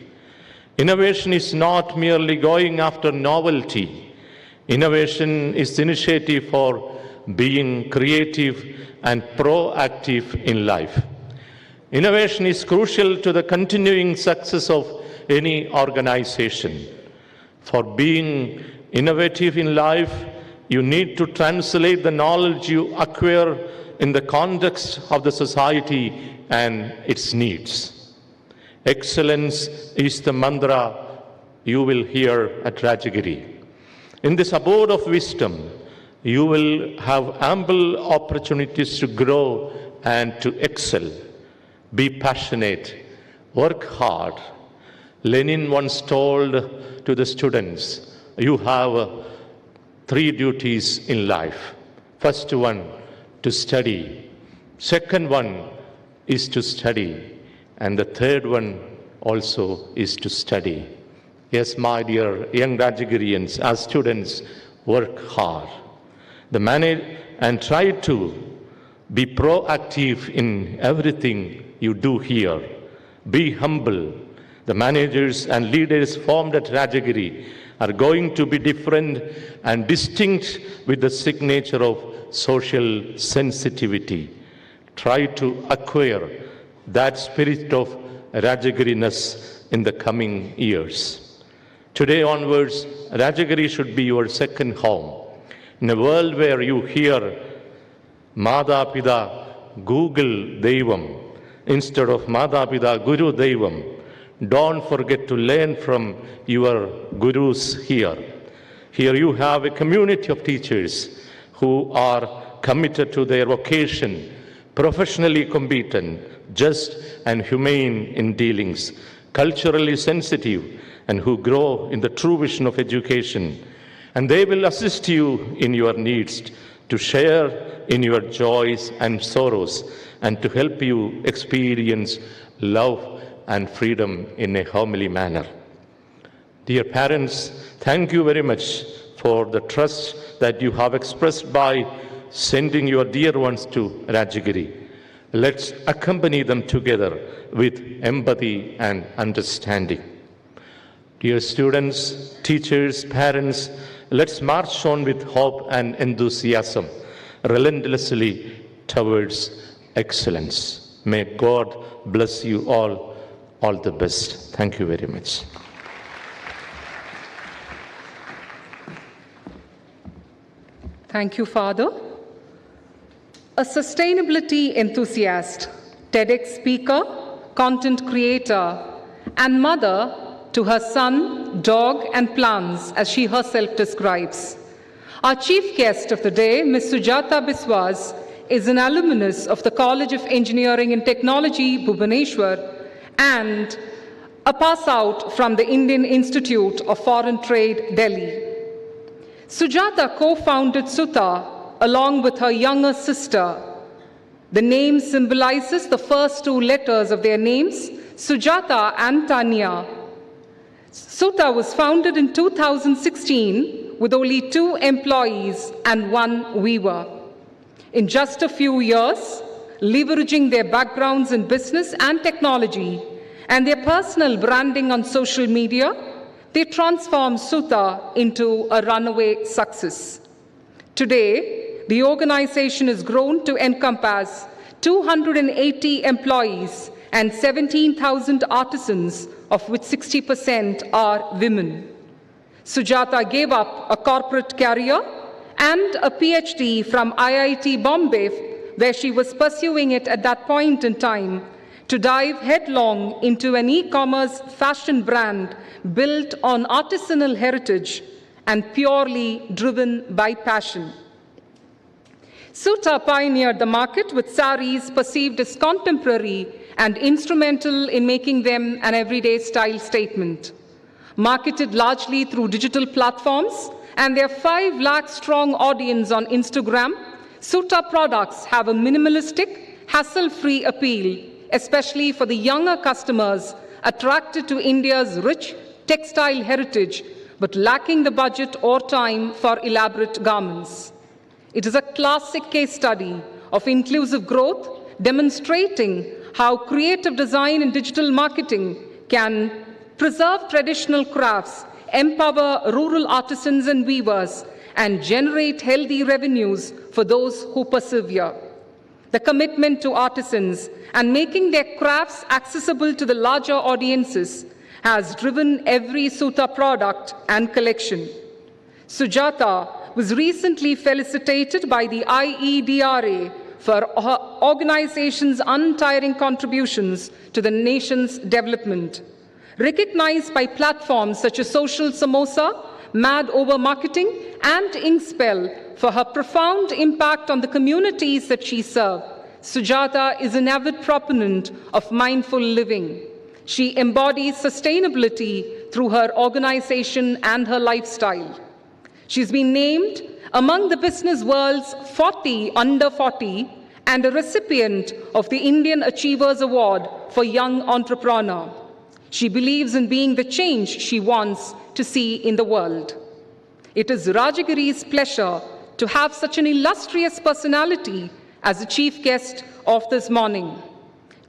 Innovation is not merely going after novelty. Innovation is initiative for being creative and proactive in life. Innovation is crucial to the continuing success of any organization. For being innovative in life, you need to translate the knowledge you acquire in the context of the society and its needs. Excellence is the mantra you will hear at Rajagiri. In this abode of wisdom, you will have ample opportunities to grow and to excel. Be passionate, work hard. Lenin once told to the students, you have 3 duties in life. First one, to study. Second one is to study. And the third one also is to study. Yes, my dear young Rajagirians, as students, work hard. And try to be proactive in everything you do here. Be humble. The managers and leaders formed at Rajagiri are going to be different and distinct with the signature of social sensitivity. Try to acquire that spirit of Rajagiriness in the coming years. Today onwards, Rajagiri should be your second home. In a world where you hear Mada Pida Google Devam instead of Mada Pida Guru Devam, don't forget to learn from your gurus here. Here you have a community of teachers who are committed to their vocation, professionally competent, just and humane in dealings, culturally sensitive, and who grow in the true vision of education. And they will assist you in your needs, to share in your joys and sorrows, and to help you experience love and freedom in a homely manner. Dear parents, thank you very much for the trust that you have expressed by sending your dear ones to Rajagiri. Let's accompany them together with empathy and understanding. Dear students, teachers, parents, let's march on with hope and enthusiasm, relentlessly towards excellence. May God bless you all. All the best. Thank you very much. Thank you, Father. A sustainability enthusiast, TEDx speaker, content creator, and mother to her son, dog, and plants, as she herself describes. Our chief guest of the day, Ms. Sujata Biswas, is an alumnus of the College of Engineering and Technology, Bhubaneswar, and a pass out from the Indian Institute of Foreign Trade, Delhi. Sujata co-founded Sutta along with her younger sister. The name symbolizes the first 2 letters of their names, Sujata and Tanya. Sutta was founded in 2016 with only 2 employees and 1 weaver. In just a few years, leveraging their backgrounds in business and technology and their personal branding on social media, they transformed Suta into a runaway success. Today, the organization has grown to encompass 280 employees and 17,000 artisans, of which 60% are women. Sujata gave up a corporate career and a PhD from IIT Bombay, where she was pursuing it at that point in time, to dive headlong into an e-commerce fashion brand built on artisanal heritage and purely driven by passion. Suta pioneered the market with saris perceived as contemporary and instrumental in making them an everyday style statement. Marketed largely through digital platforms and their 5 lakh strong audience on Instagram, Suta products have a minimalistic, hassle-free appeal, especially for the younger customers attracted to India's rich textile heritage, but lacking the budget or time for elaborate garments. It is a classic case study of inclusive growth, demonstrating how creative design and digital marketing can preserve traditional crafts, empower rural artisans and weavers, and generate healthy revenues for those who persevere. The commitment to artisans and making their crafts accessible to the larger audiences has driven every Suta product and collection. Sujata was recently felicitated by the IEDRA for her organization's untiring contributions to the nation's development. Recognized by platforms such as Social Samosa, Mad Over Marketing, and Inkspell for her profound impact on the communities that she served, Sujata is an avid proponent of mindful living. She embodies sustainability through her organization and her lifestyle. She's been named among the business world's 40 under 40 and a recipient of the Indian Achievers Award for Young Entrepreneur. She believes in being the change she wants to see in the world. It is Rajagiri's pleasure to have such an illustrious personality as the chief guest of this morning.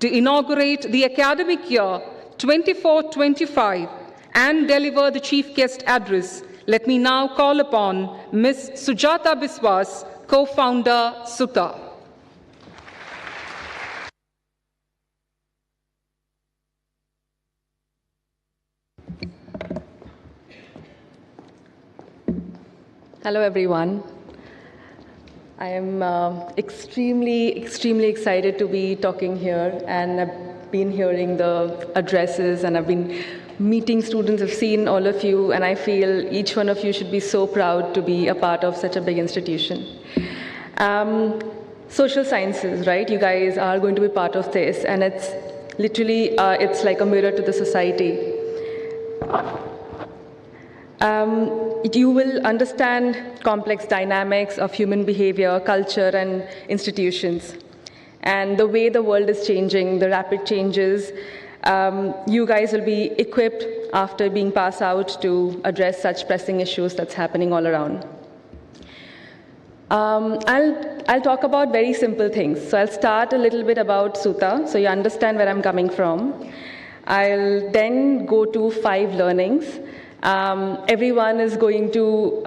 To inaugurate the academic year 24-25 and deliver the chief guest address, let me now call upon Ms. Sujata Biswas, co-founder, Suta. Hello, everyone. I am extremely excited to be talking here, and I've been hearing the addresses, and I've been meeting students. I've seen all of you, and I feel each one of you should be so proud to be a part of such a big institution. Social sciences, right? You guys are going to be part of this, and it's literally, it's like a mirror to the society. You will understand complex dynamics of human behavior, culture, and institutions. And the way the world is changing, the rapid changes, you guys will be equipped after being passed out to address such pressing issues that's happening all around. I'll talk about very simple things. So I'll start a little bit about Suta, so you understand where I'm coming from. I'll then go to 5 learnings. Everyone is going to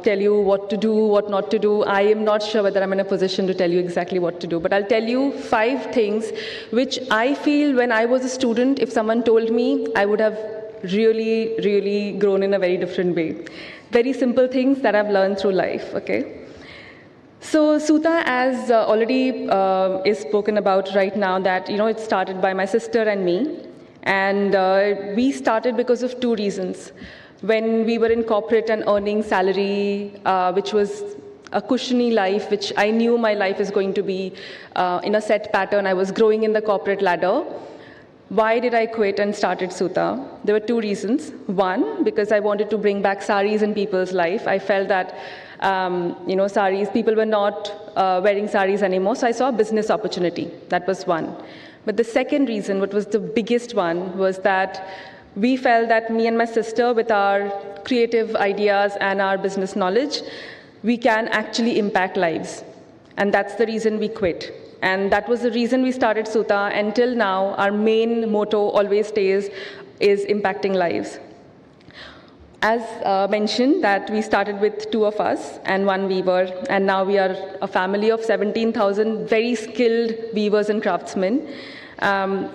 tell you what to do, what not to do. I am not sure whether I'm in a position to tell you exactly what to do, but I'll tell you 5 things which I feel when I was a student, if someone told me, I would have really grown in a very different way. Very simple things that I've learned through life, okay? So Suta, as already is spoken about right now, that it started by my sister and me. And we started because of 2 reasons. When we were in corporate and earning salary, which was a cushiony life, which I knew my life is going to be in a set pattern, I was growing in the corporate ladder. Why did I quit and started Suta? There were 2 reasons. One, because I wanted to bring back saris in people's life. I felt that, saris, people were not wearing saris anymore, so I saw a business opportunity. That was one. But the second reason, what was the biggest one, was that we felt that me and my sister, with our creative ideas and our business knowledge, we can actually impact lives. And that's the reason we quit. And that was the reason we started Suta. Until now, our main motto always stays, is impacting lives. As mentioned, that we started with 2 of us and 1 weaver, and now we are a family of 17,000 very skilled weavers and craftsmen.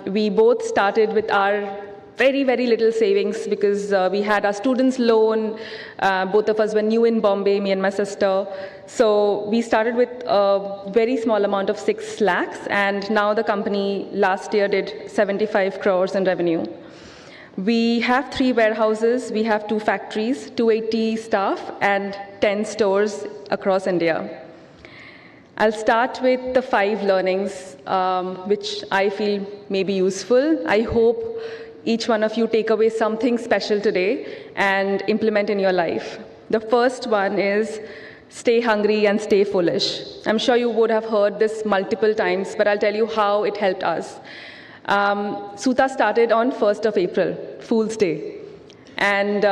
We both started with our very, very little savings because we had our students' loan. Both of us were new in Bombay, me and my sister. So we started with a very small amount of 6 lakhs, and now the company last year did 75 crores in revenue. We have 3 warehouses, we have 2 factories, 280 staff, and 10 stores across India. I'll start with the 5 learnings, which I feel may be useful. I hope each one of you take away something special today and implement in your life. The first one is stay hungry and stay foolish. I'm sure you would have heard this multiple times, but I'll tell you how it helped us. Suta started on 1st of April, Fool's Day. And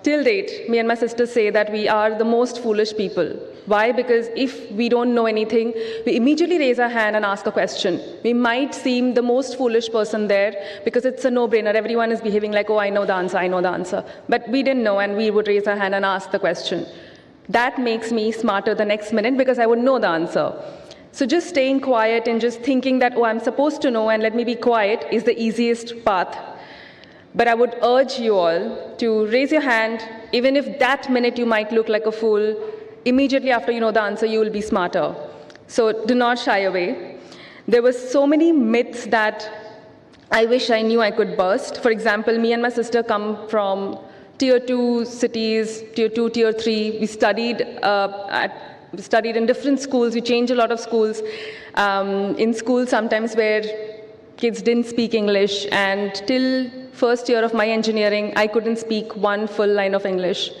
till date, me and my sister say that we are the most foolish people. Why? Because if we don't know anything, we immediately raise our hand and ask a question. We might seem the most foolish person there because it's a no-brainer. Everyone is behaving like, oh, I know the answer, I know the answer. But we didn't know, and we would raise our hand and ask the question. That makes me smarter the next minute because I would know the answer. So just staying quiet and just thinking that, oh, I'm supposed to know and let me be quiet is the easiest path. But I would urge you all to raise your hand, even if that minute you might look like a fool, immediately after you know the answer, you will be smarter. So do not shy away. There were so many myths that I wish I knew I could burst. For example, me and my sister come from tier 2 cities, tier 2, tier 3. We studied in different schools. We changed a lot of schools. In schools sometimes where kids didn't speak English, and till first year of my engineering, I couldn't speak 1 full line of English.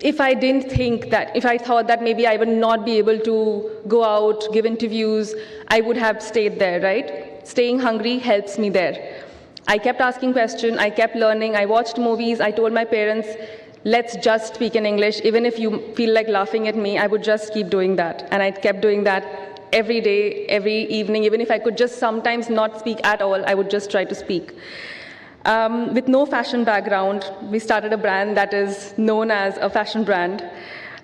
If I thought that maybe I would not be able to go out, give interviews, I would have stayed there, right? Staying hungry helps me there. I kept asking questions, I kept learning, I watched movies, I told my parents, let's just speak in English. Even if you feel like laughing at me, I would just keep doing that. And I kept doing that every day, every evening. Even if I could just sometimes not speak at all, I would just try to speak. With no fashion background, we started a brand that is known as a fashion brand.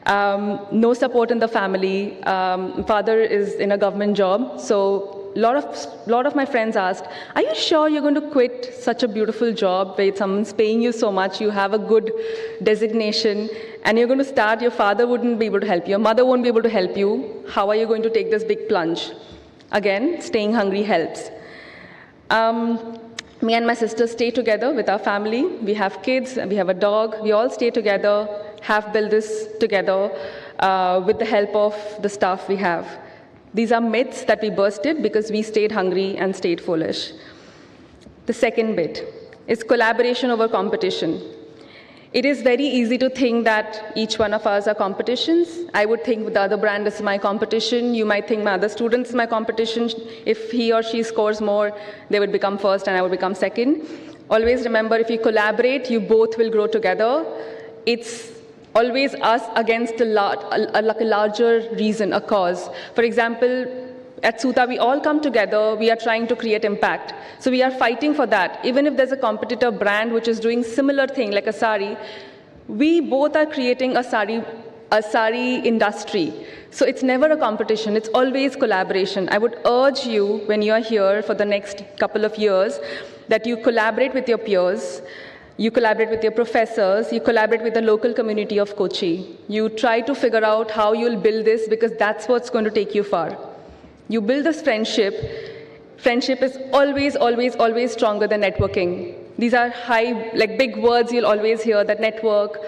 No support in the family. Father is in a government job, so a lot of my friends asked, are you sure you're going to quit such a beautiful job where someone's paying you so much, you have a good designation, and you're going to start, your father wouldn't be able to help you, your mother won't be able to help you, how are you going to take this big plunge? Again, staying hungry helps. Me and my sister stay together with our family. We have kids, we have a dog. We all stay together, have built this together with the help of the staff we have. These are myths that we bursted because we stayed hungry and stayed foolish. The second bit is collaboration over competition. It is very easy to think that each one of us are competitions. I would think the other brand is my competition. You might think my other student is my competition. If he or she scores more, they would become first and I would become second. Always remember, if you collaborate, you both will grow together. It's always us against a larger reason, a cause. For example, at Suta, we all come together, we are trying to create impact. So we are fighting for that. Even if there's a competitor brand which is doing similar thing, like a sari, we both are creating a sari industry. So it's never a competition, it's always collaboration. I would urge you, when you are here for the next couple of years, that you collaborate with your peers, you collaborate with your professors, you collaborate with the local community of Kochi. You try to figure out how you'll build this, because that's what's going to take you far. You build this friendship. Friendship is always, always, always stronger than networking. These are big words you'll always hear, that network,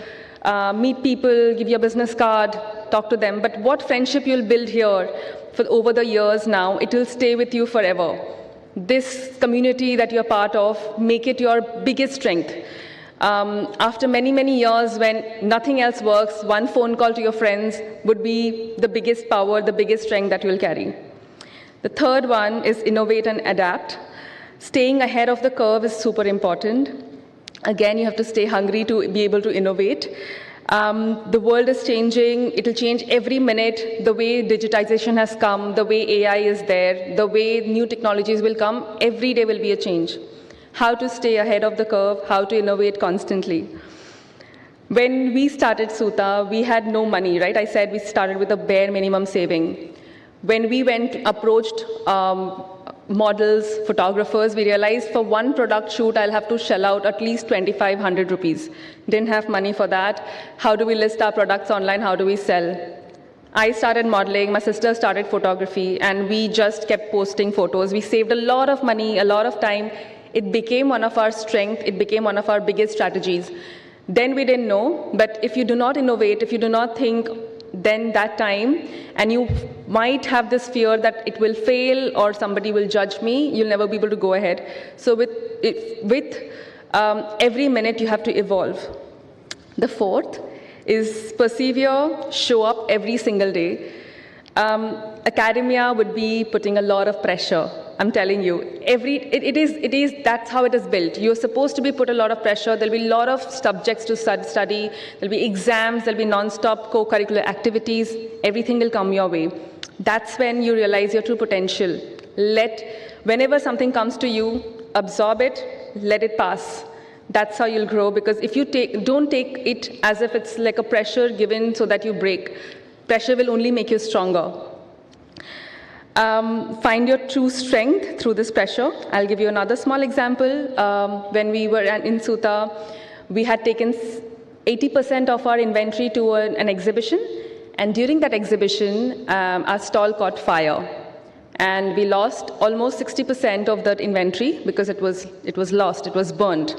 meet people, give your business card, talk to them. But what friendship you'll build here for over the years now, it will stay with you forever. This community that you're part of, make it your biggest strength. After many, many years when nothing else works, one phone call to your friends would be the biggest power, the biggest strength that you'll carry. The third one is innovate and adapt. Staying ahead of the curve is super important. Again, you have to stay hungry to be able to innovate. The world is changing. It will change every minute. The way digitization has come, the way AI is there, the way new technologies will come, every day will be a change. how to stay ahead of the curve, how to innovate constantly. When we started Suta, we had no money, right? I said we started with a bare minimum saving. When we approached models, photographers, we realized for one product shoot, I'll have to shell out at least 2,500 rupees. Didn't have money for that. How do we list our products online? How do we sell? I started modeling, my sister started photography, and we just kept posting photos. We saved a lot of money, a lot of time. It became one of our strengths. It became one of our biggest strategies. Then we didn't know, but if you do not innovate, if you do not think then that time, and you might have this fear that it will fail or somebody will judge me, you'll never be able to go ahead. So with every minute you have to evolve. The fourth is persevere, show up every single day. Academia would be putting a lot of pressure. I'm telling you, that's how it is built. You're supposed to be put a lot of pressure. There'll be a lot of subjects to study. There'll be exams. There'll be non-stop co-curricular activities. Everything will come your way. That's when you realize your true potential. Whenever something comes to you, absorb it, let it pass. That's how you'll grow, because if you don't take it as if it's like a pressure given so that you break. Pressure will only make you stronger. Find your true strength through this pressure. I'll give you another small example. When we were in Suta, we had taken 80% of our inventory to an exhibition, and during that exhibition, our stall caught fire. And we lost almost 60% of that inventory because it was lost, it was burned.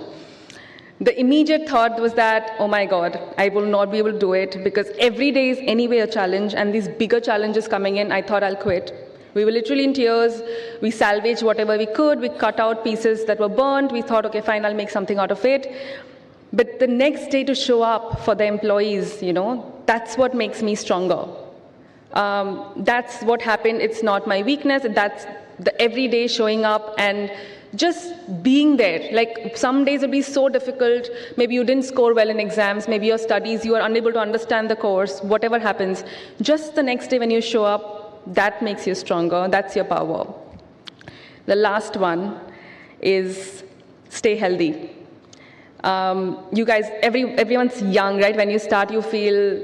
The immediate thought was that, oh my God, I will not be able to do it because every day is anyway a challenge, and these bigger challenges coming in, I thought I'll quit. We were literally in tears. We salvaged whatever we could. We cut out pieces that were burned. We thought, okay, fine, I'll make something out of it. But the next day to show up for the employees, that's what makes me stronger. That's what happened. It's not my weakness. That's the everyday showing up and just being there. Like some days will be so difficult. Maybe you didn't score well in exams. Maybe your studies, you are unable to understand the course, whatever happens. Just the next day when you show up, that makes you stronger. That's your power. The last one is stay healthy. You guys, everyone's young, right? When you start, you feel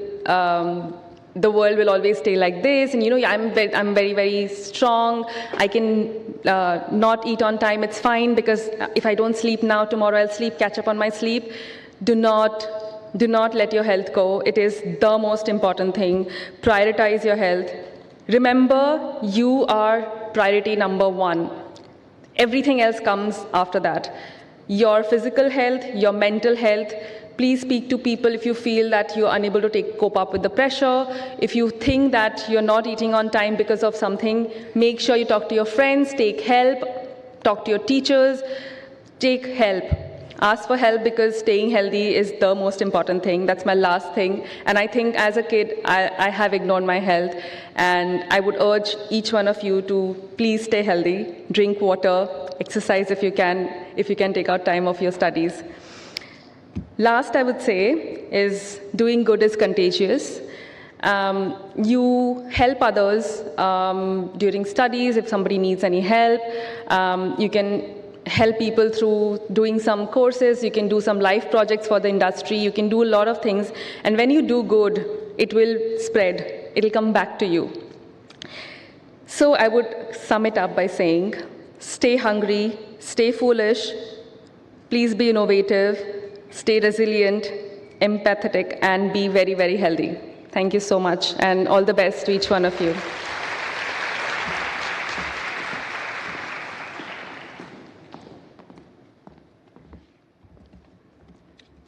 the world will always stay like this, and I'm very, very strong. I can not eat on time. It's fine because if I don't sleep now, tomorrow I'll catch up on my sleep. Do not let your health go. It is the most important thing. Prioritize your health. Remember, you are priority number one. Everything else comes after that. Your physical health, your mental health. Please speak to people if you feel that you're unable to cope up with the pressure. If you think that you're not eating on time because of something, make sure you talk to your friends, take help, talk to your teachers, take help. Ask for help because staying healthy is the most important thing. That's my last thing. And I think as a kid, I have ignored my health. And I would urge each one of you to please stay healthy, drink water, exercise if you can take out time of your studies. Last, I would say, is doing good is contagious. You help others during studies if somebody needs any help. You can help people through doing some courses. You can do some life projects for the industry. You can do a lot of things. And when you do good, it will spread. It'll come back to you. So I would sum it up by saying, stay hungry, stay foolish, please be innovative, stay resilient, empathetic, and be very, very healthy. Thank you so much, and all the best to each one of you.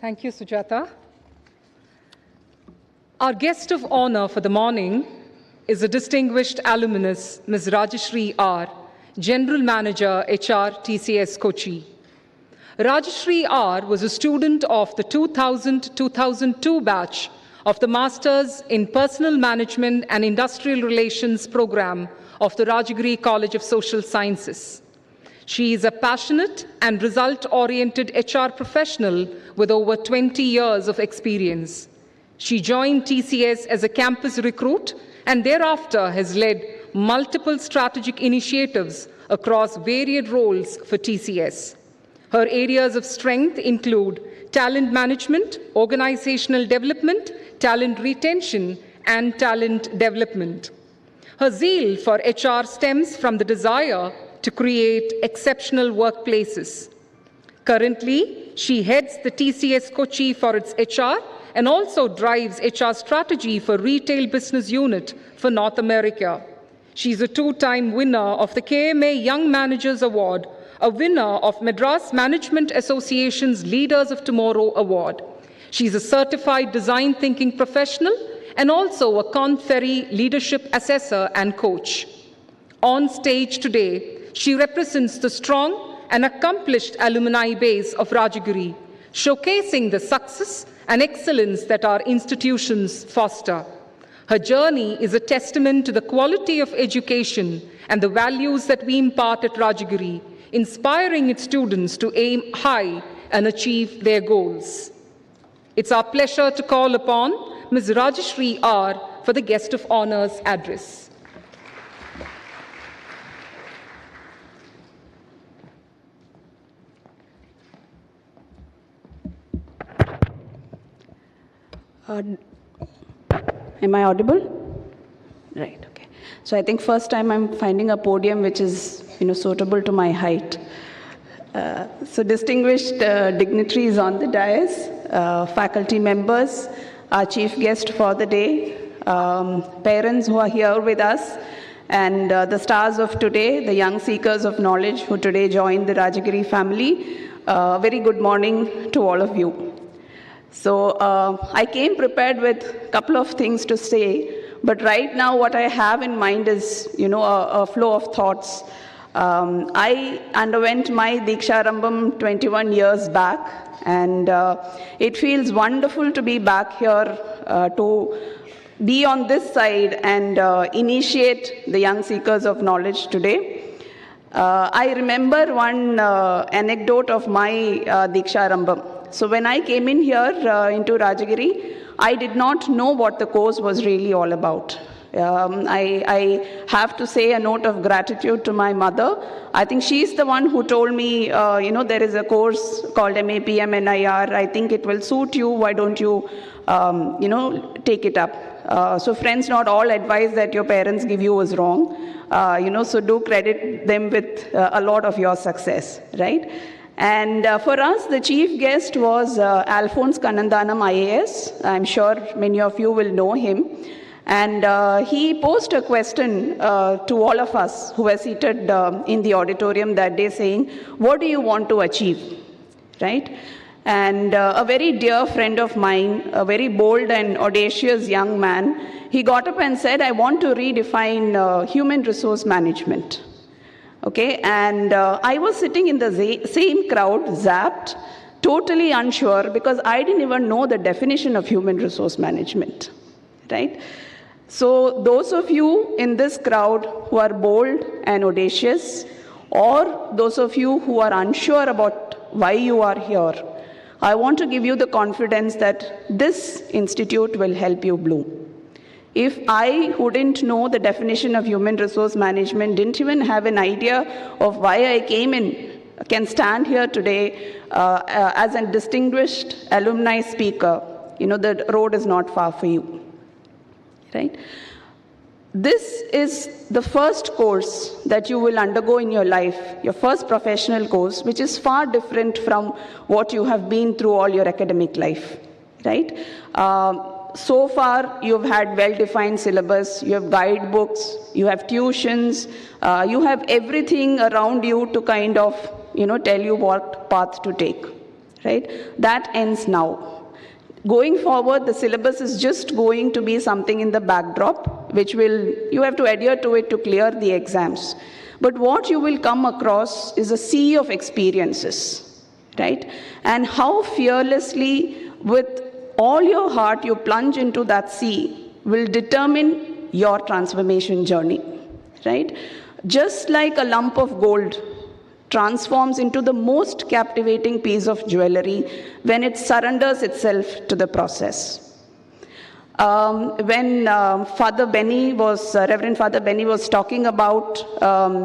Thank you, Sujata. Our guest of honor for the morning is a distinguished alumnus, Ms. Rajashri R., General Manager, HR, TCS, Kochi. Rajashri R. was a student of the 2000-2002 batch of the Masters in Personal Management and Industrial Relations program of the Rajagiri College of Social Sciences. She is a passionate and result-oriented HR professional with over 20 years of experience. She joined TCS as a campus recruit and thereafter has led multiple strategic initiatives across varied roles for TCS. Her areas of strength include talent management, organizational development, talent retention, and talent development. Her zeal for HR stems from the desire to create exceptional workplaces. Currently, she heads the TCS Kochi for its HR and also drives HR strategy for Retail Business Unit for North America. She's a two-time winner of the KMA Young Managers Award, a winner of Madras Management Association's Leaders of Tomorrow Award. She's a certified design thinking professional and also a Korn Ferry leadership assessor and coach. On stage today, she represents the strong and accomplished alumni base of Rajagiri, showcasing the success and excellence that our institutions foster. Her journey is a testament to the quality of education and the values that we impart at Rajagiri, inspiring its students to aim high and achieve their goals. It's our pleasure to call upon Ms. Rajashri R. for the Guest of Honor's address. Am I audible? Right, okay. So I think first time I'm finding a podium which is, suitable to my height. So distinguished dignitaries on the dais, faculty members, our chief guest for the day, parents who are here with us, and the stars of today, the young seekers of knowledge who today joined the Rajagiri family. Very good morning to all of you. So I came prepared with a couple of things to say, but right now what I have in mind is, a flow of thoughts. I underwent my Deeksharambham 21 years back, and it feels wonderful to be back here to be on this side and initiate the young seekers of knowledge today. I remember one anecdote of my Dheeksharambham. So when I came in here into Rajagiri, I did not know what the course was really all about. I have to say a note of gratitude to my mother. I think she's the one who told me, there is a course called MAPM NIR. I think it will suit you. Why don't you, take it up? So friends, not all advice that your parents give you is wrong. So do credit them with a lot of your success, right? And for us, the chief guest was Alphonse Kannandanam IAS. I'm sure many of you will know him. And he posed a question to all of us who were seated in the auditorium that day saying, what do you want to achieve, right? And a very dear friend of mine, a very bold and audacious young man, he got up and said, I want to redefine human resource management. Okay, and I was sitting in the same crowd, zapped, totally unsure, because I didn't even know the definition of human resource management, right? So those of you in this crowd who are bold and audacious, or those of you who are unsure about why you are here, I want to give you the confidence that this institute will help you bloom. If I, who didn't know the definition of human resource management, didn't even have an idea of why I came in, can stand here today as a distinguished alumni speaker, the road is not far for you, right? This is the first course that you will undergo in your life, your first professional course, which is far different from what you have been through all your academic life, right? So far, you've had well-defined syllabus, you have guidebooks, you have tuitions, you have everything around you to kind of, tell you what path to take, right? That ends now. Going forward, the syllabus is just going to be something in the backdrop, which you have to adhere to it to clear the exams. But what you will come across is a sea of experiences, right? And how fearlessly, with all your heart, you plunge into that sea will determine your transformation journey, right? Just like a lump of gold transforms into the most captivating piece of jewelry when it surrenders itself to the process. When Reverend Father Benny was talking about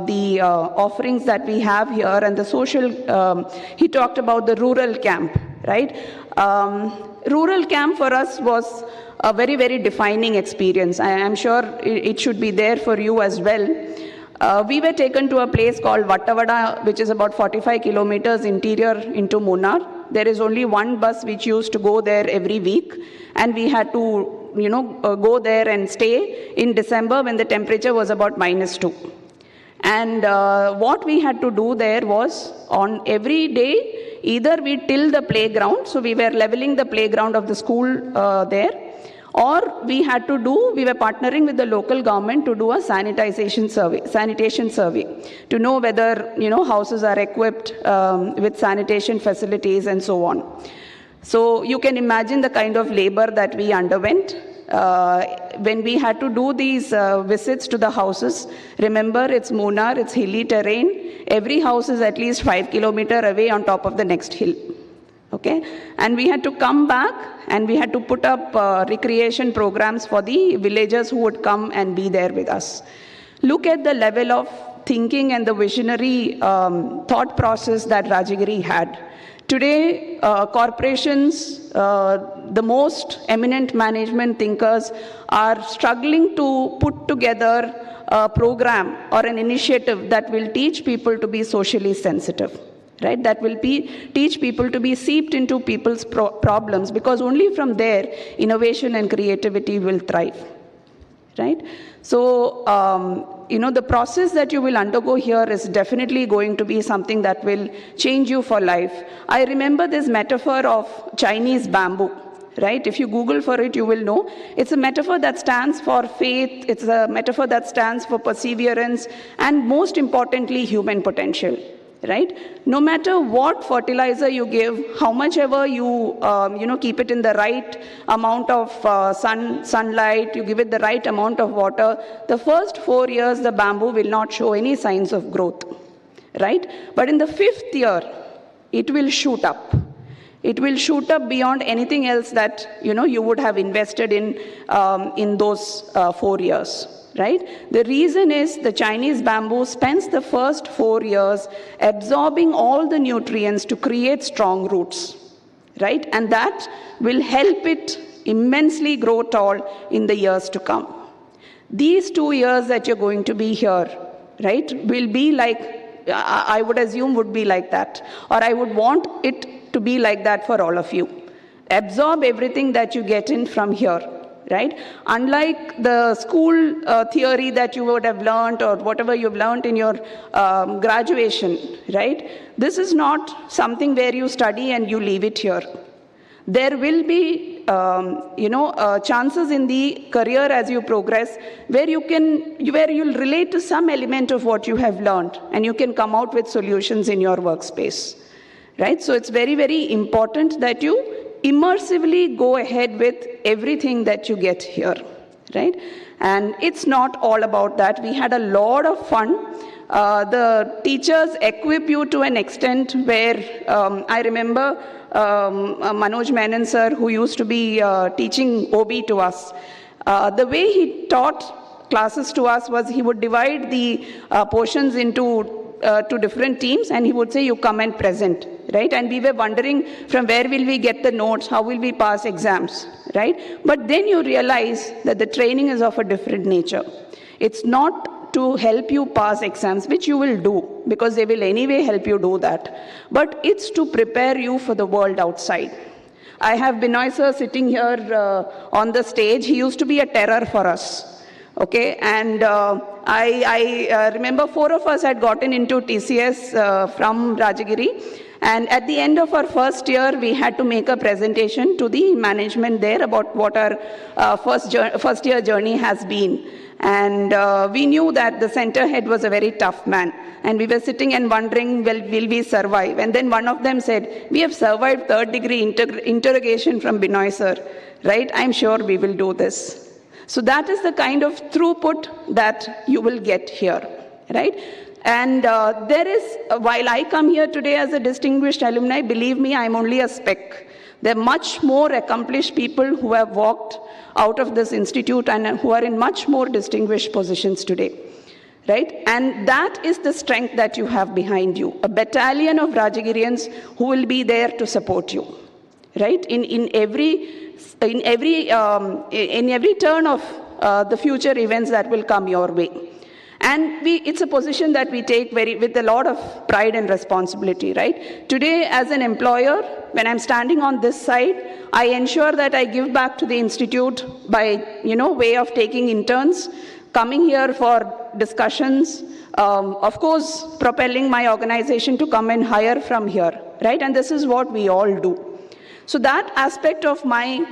the offerings that we have here and the social, he talked about the rural camp, right? Rural camp for us was a very, very defining experience. I am sure it should be there for you as well. We were taken to a place called Vattavada, which is about 45 kilometers interior into Munnar. There is only one bus which used to go there every week, and we had to go there and stay in December when the temperature was about -2. And what we had to do there was, on every day, either we till the playground, so we were leveling the playground of the school there, or we were partnering with the local government to do a sanitation survey to know whether, houses are equipped with sanitation facilities and so on. So you can imagine the kind of labor that we underwent when we had to do these visits to the houses. Remember, it's Munnar, it's hilly terrain. Every house is at least 5 kilometers away on top of the next hill. Okay, and we had to come back and we had to put up recreation programs for the villagers who would come and be there with us. Look at the level of thinking and the visionary thought process that Rajagiri had. Today, corporations, the most eminent management thinkers are struggling to put together a program or an initiative that will teach people to be socially sensitive. Right? That will teach people to be seeped into people's problems, because only from there innovation and creativity will thrive. Right? So, the process that you will undergo here is definitely going to be something that will change you for life. I remember this metaphor of Chinese bamboo. Right? If you Google for it, you will know. It's a metaphor that stands for faith. It's a metaphor that stands for perseverance, and most importantly, human potential. Right? No matter what fertilizer you give, how much ever you, keep it in the right amount of sunlight, you give it the right amount of water, the first 4 years, the bamboo will not show any signs of growth. Right? But in the 5th year, it will shoot up. It will shoot up beyond anything else that, you would have invested in those 4 years. Right? The reason is the Chinese bamboo spends the first 4 years absorbing all the nutrients to create strong roots. Right? And that will help it immensely grow tall in the years to come. These 2 years that you're going to be here, right, will be like, I would assume would be like that. Or I would want it to be like that for all of you. Absorb everything that you get in from here. Right? Unlike the school theory that you would have learned or whatever you've learned in your graduation, right? This is not something where you study and you leave it here. There will be, chances in the career as you progress where you'll relate to some element of what you have learned, and you can come out with solutions in your workspace. Right? So it's very, very important that you immersively go ahead with everything that you get here, right? And it's not all about that. We had a lot of fun. The teachers equip you to an extent where I remember Manoj Menon sir, who used to be teaching OB to us. The way he taught classes to us was he would divide the portions into to different teams, and he would say, you come and present, right? And we were wondering from where will we get the notes, how will we pass exams, right? But then you realize that the training is of a different nature. It's not to help you pass exams, which you will do, because they will anyway help you do that. But it's to prepare you for the world outside. I have Binoy sir sitting here on the stage. He used to be a terror for us. Okay, and I remember 4 of us had gotten into TCS from Rajagiri, and at the end of our first year, we had to make a presentation to the management there about what our first year journey has been. And we knew that the center head was a very tough man, and we were sitting and wondering, well, will we survive? And then one of them said, we have survived 3rd degree interrogation from Binoy sir, right? I'm sure we will do this. So that is the kind of throughput that you will get here, right? And there is, while I come here today as a distinguished alumni, believe me, I'm only a speck. There are much more accomplished people who have walked out of this institute and who are in much more distinguished positions today. Right? And that is the strength that you have behind you, a battalion of Rajagirians who will be there to support you. Right? In every turn of the future events that will come your way. And it's a position that we take with a lot of pride and responsibility, right? Today, as an employer, when I'm standing on this side, I ensure that I give back to the institute by, way of taking interns, coming here for discussions, of course, propelling my organization to come and hire from here, right? And this is what we all do. So that aspect of my,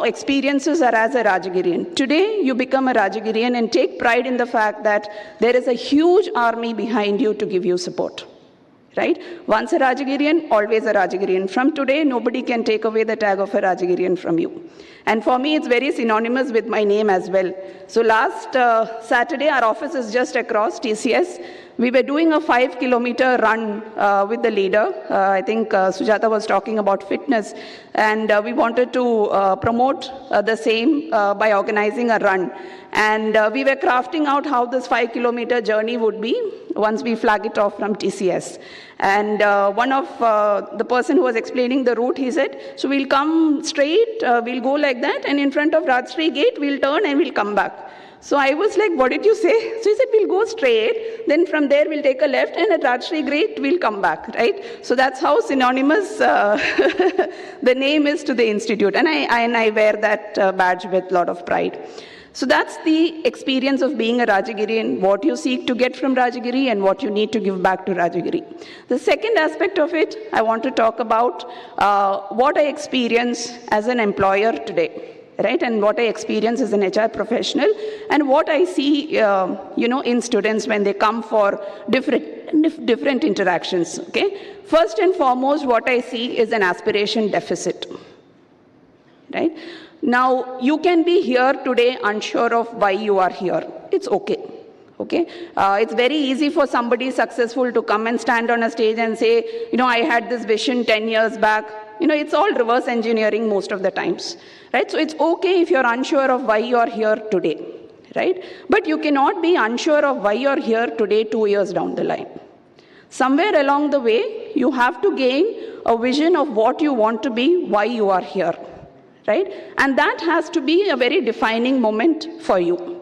experiences are as a Rajagirian. Today, you become a Rajagirian and take pride in the fact that there is a huge army behind you to give you support, right? Once a Rajagirian, always a Rajagirian. From today, nobody can take away the tag of a Rajagirian from you. And for me, it's very synonymous with my name as well. So last Saturday, our office is just across TCS. We were doing a 5-kilometer run with the leader. I think Sujata was talking about fitness. And we wanted to promote the same by organizing a run. And we were crafting out how this 5-kilometer journey would be once we flag it off from TCS. And one of the person who was explaining the route, he said, so we'll come straight, we'll go like that, and in front of Rajshri Gate, we'll turn and we'll come back. So I was like, what did you say? So he said, we'll go straight, then from there we'll take a left, and at Rajshri Gate, we'll come back, right? So that's how synonymous the name is to the institute. And I wear that badge with a lot of pride. So that's the experience of being a Rajagirian, what you seek to get from Rajagiri and what you need to give back to Rajagiri. The second aspect of it, I want to talk about what I experience as an employer today, right? And what I experience as an HR professional and what I see, in students when they come for different interactions, okay? First and foremost, what I see is an aspiration deficit, right? Now, you can be here today unsure of why you are here. It's okay. Okay? It's very easy for somebody successful to come and stand on a stage and say, I had this vision 10 years back. It's all reverse engineering most of the times. Right? So it's okay if you're unsure of why you're here today. Right? But you cannot be unsure of why you're here today 2 years down the line. Somewhere along the way, you have to gain a vision of what you want to be, why you are here. Right? And that has to be a very defining moment for you.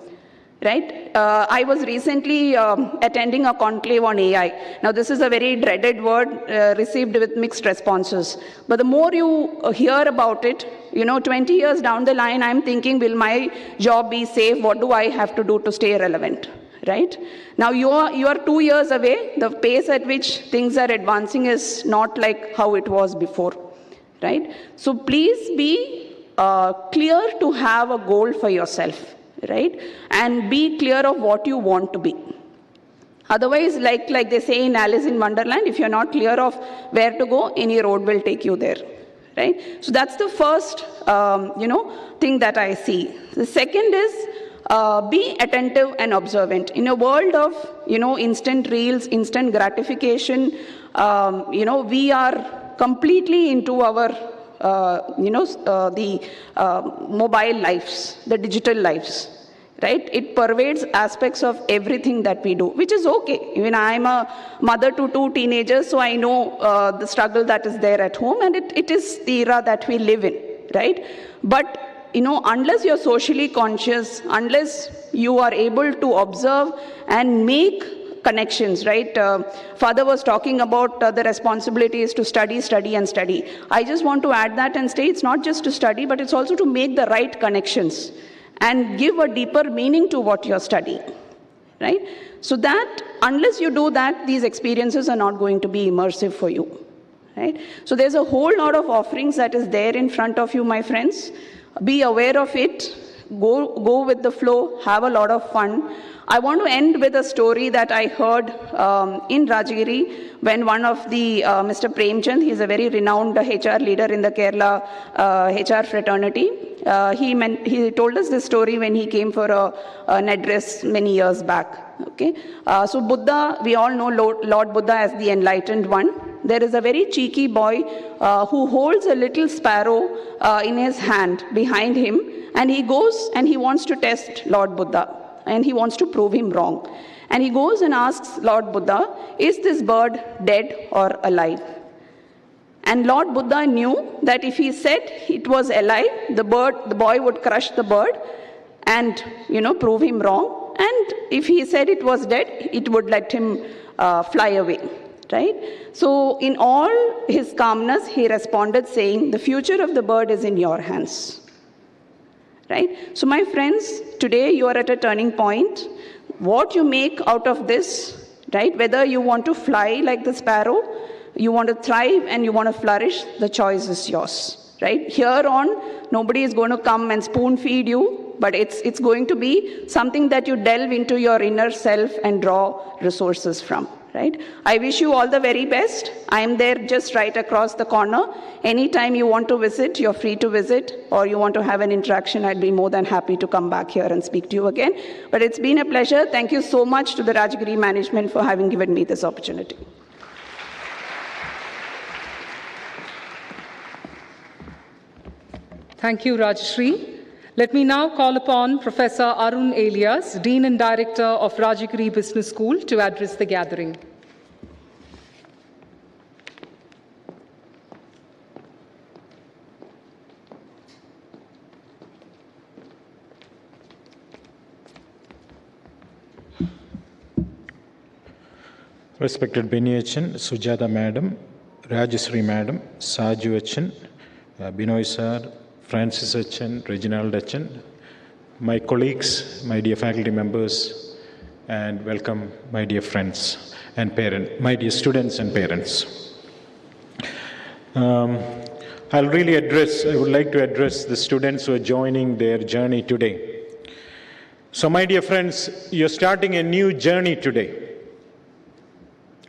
Right? I was recently attending a conclave on AI. Now, this is a very dreaded word received with mixed responses. But the more you hear about it, 20 years down the line, I'm thinking, will my job be safe? What do I have to do to stay relevant? Right? Now, you are 2 years away. The pace at which things are advancing is not like how it was before. Right? So please be clear to have a goal for yourself, right? And be clear of what you want to be. Otherwise, like they say in Alice in Wonderland, if you're not clear of where to go, any road will take you there, right? So that's the first, thing that I see. The second is be attentive and observant. In a world of, instant reels, instant gratification, we are completely into our the mobile lives, the digital lives, right? It pervades aspects of everything that we do, which is okay. Even I'm a mother to 2 teenagers, so I know the struggle that is there at home, and it is the era that we live in, right? But, unless you're socially conscious, unless you are able to observe and make connections, right? Father was talking about the responsibility is to study, study, and study. I just want to add that and say it's not just to study, but it's also to make the right connections and give a deeper meaning to what you're studying, right? So that, unless you do that, these experiences are not going to be immersive for you, right? So there's a whole lot of offerings that is there in front of you, my friends. Be aware of it. Go with the flow. Have a lot of fun. I want to end with a story that I heard in Rajagiri when one of the, Mr. Premchand, he's a very renowned HR leader in the Kerala HR fraternity. He told us this story when he came for an address many years back. Okay, so Buddha, we all know Lord Buddha as the enlightened one. there is a very cheeky boy who holds a little sparrow in his hand behind him, and he goes and he wants to test Lord Buddha, and he wants to prove him wrong. And he goes and asks Lord Buddha, is this bird dead or alive? And Lord Buddha knew that if he said it was alive, the boy would crush the bird and, prove him wrong. And if he said it was dead, it would let him fly away, right? So in all his calmness, he responded saying, the future of the bird is in your hands, right? So my friends, today you are at a turning point. What you make out of this, right? Whether you want to fly like the sparrow, you want to thrive and you want to flourish, the choice is yours, right? Here on, nobody is going to come and spoon feed you, but it's going to be something that you delve into your inner self and draw resources from, right? I wish you all the very best. I am there just right across the corner. Anytime you want to visit, you're free to visit, or you want to have an interaction, I'd be more than happy to come back here and speak to you again. But it's been a pleasure. Thank you so much to the Rajagiri management for having given me this opportunity. Thank you, Rajashri. Let me now call upon Professor Arun Elias, Dean and Director of Rajagiri Business School, to address the gathering. Respected Beni Achan, Sujata Madam, Rajashri Madam, Saju Achan, Binoy Sir, Francis Achan, Reginald Achan, my colleagues, my dear faculty members, and welcome my dear friends and parents, my dear students and parents. I would like to address the students who are joining their journey today. So my dear friends, you're starting a new journey today.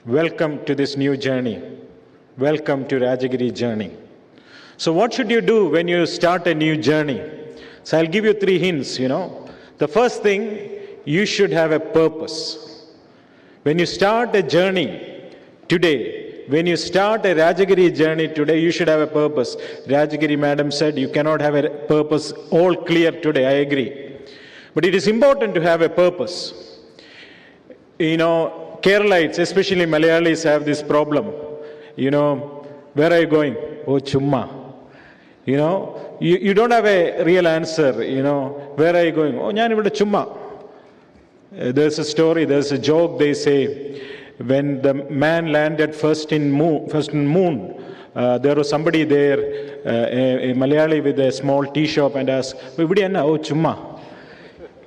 Welcome to this new journey. Welcome to Rajagiri journey. So what should you do when you start a new journey? So I'll give you 3 hints, The first thing, you should have a purpose. When you start a journey today, when you start a Rajagiri journey today, you should have a purpose. Rajagiri madam said you cannot have a purpose all clear today, I agree. But it is important to have a purpose. Keralites, especially Malayalis, have this problem. Where are you going? Oh, chumma. You don't have a real answer, Where are you going? Oh, njan ivide chumma. There's a story, there's a joke, they say, when the man landed first in moon, there was somebody there, a Malayali with a small tea shop, and asked, oh, chumma.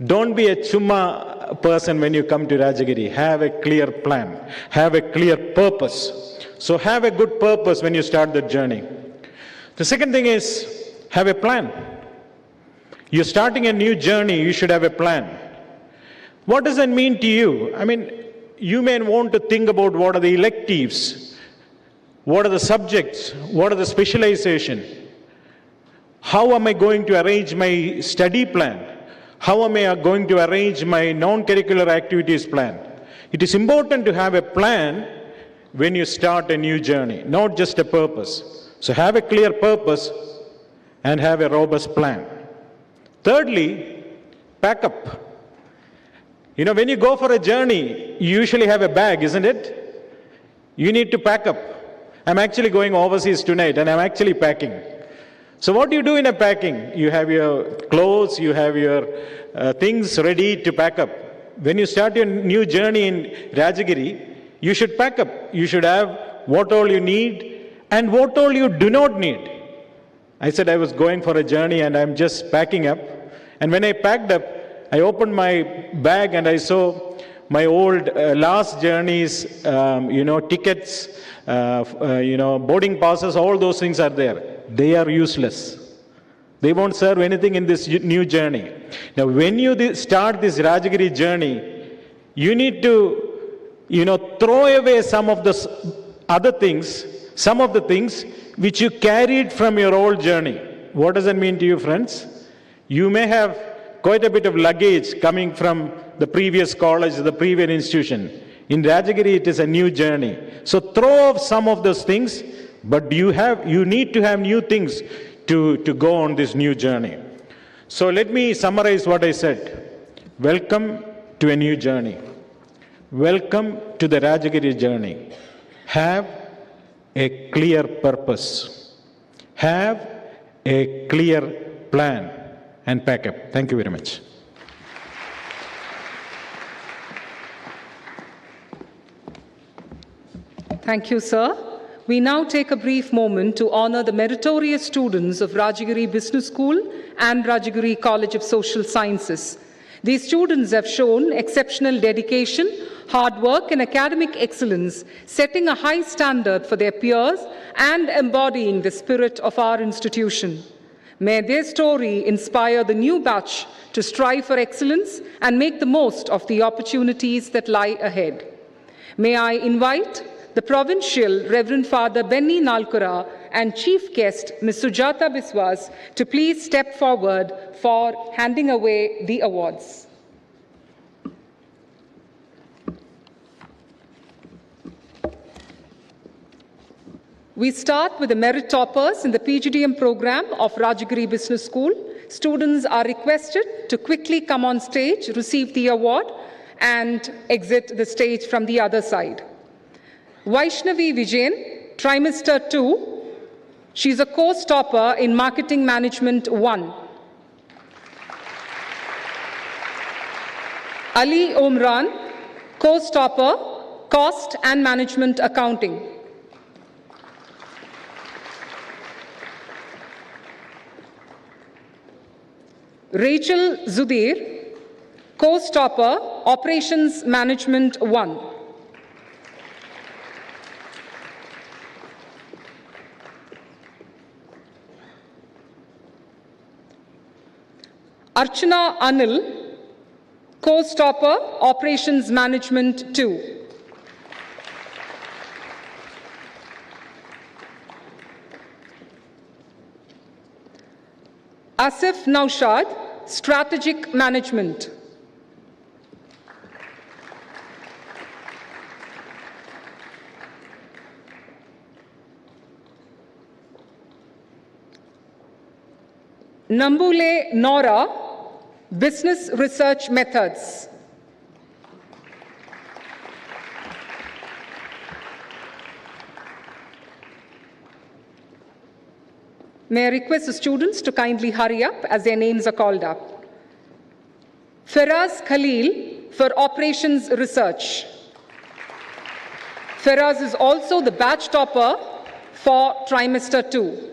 Don't be a chumma person when you come to Rajagiri. Have a clear plan. Have a clear purpose. So have a good purpose when you start the journey. The second thing is, have a plan. You're starting a new journey, you should have a plan. What does that mean to you? You may want to think about what are the electives, what are the subjects, what are the specialization, how am I going to arrange my study plan, how am I going to arrange my non-curricular activities plan. It is important to have a plan when you start a new journey, not just a purpose. So have a clear purpose and have a robust plan. Thirdly, pack up. When you go for a journey, you usually have a bag, isn't it? You need to pack up. I'm actually going overseas tonight and I'm actually packing. So what do you do in a packing? You have your clothes, you have your things ready to pack up. When you start your new journey in Rajagiri, you should pack up. You should have what all you need and what all you do not need. I said I was going for a journey and I'm just packing up. And when I packed up, I opened my bag and I saw my old last journeys, tickets, boarding passes, all those things are there. They are useless. They won't serve anything in this new journey. Now, when you start this Rajagiri journey, you need to, throw away some of the other things, some of the things which you carried from your old journey. What does that mean to you, friends? You may have quite a bit of luggage coming from the previous college, the previous institution. In Rajagiri, it is a new journey. So throw off some of those things, but you need to have new things to go on this new journey. So let me summarize what I said. Welcome to a new journey. Welcome to the Rajagiri journey. Have a clear purpose. Have a clear plan and pack up. Thank you very much. Thank you, sir. We now take a brief moment to honor the meritorious students of Rajagiri Business School and Rajagiri College of Social Sciences. These students have shown exceptional dedication, hard work, and academic excellence, setting a high standard for their peers and embodying the spirit of our institution. May their story inspire the new batch to strive for excellence and make the most of the opportunities that lie ahead. May I invite the Provincial Reverend Father Benny Nalkura and Chief Guest Ms. Sujata Biswas to please step forward for handing away the awards. We start with the merit toppers in the PGDM program of Rajagiri Business School. Students are requested to quickly come on stage, receive the award, and exit the stage from the other side. Vaishnavi Vijayan, Trimester 2. She's a course topper in Marketing Management 1. Ali Omran, course topper, Cost and Management Accounting. Rachel Zudir, course topper, Operations Management 1. Archana Anil, course topper, Operations Management 2. Asif Naushad, Strategic Management. Nambule Nora, Business Research Methods. May I request the students to kindly hurry up as their names are called up. Feraz Khalil for Operations Research. Feraz is also the batch topper for Trimester 2.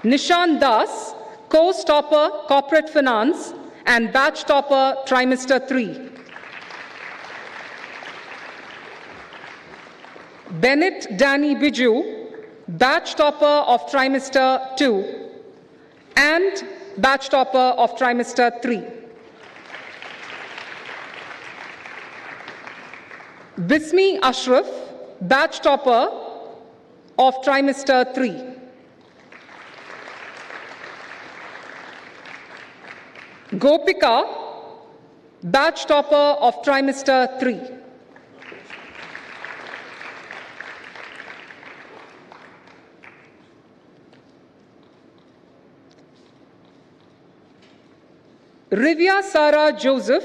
Nishan Das, course topper Corporate Finance and batch topper Trimester 3. Bennett Danny Biju, batch topper of Trimester 2 and batch topper of Trimester 3. Bismi Ashraf, batch topper of Trimester 3. Gopika, batch topper of Trimester 3. Rivya Sara Joseph,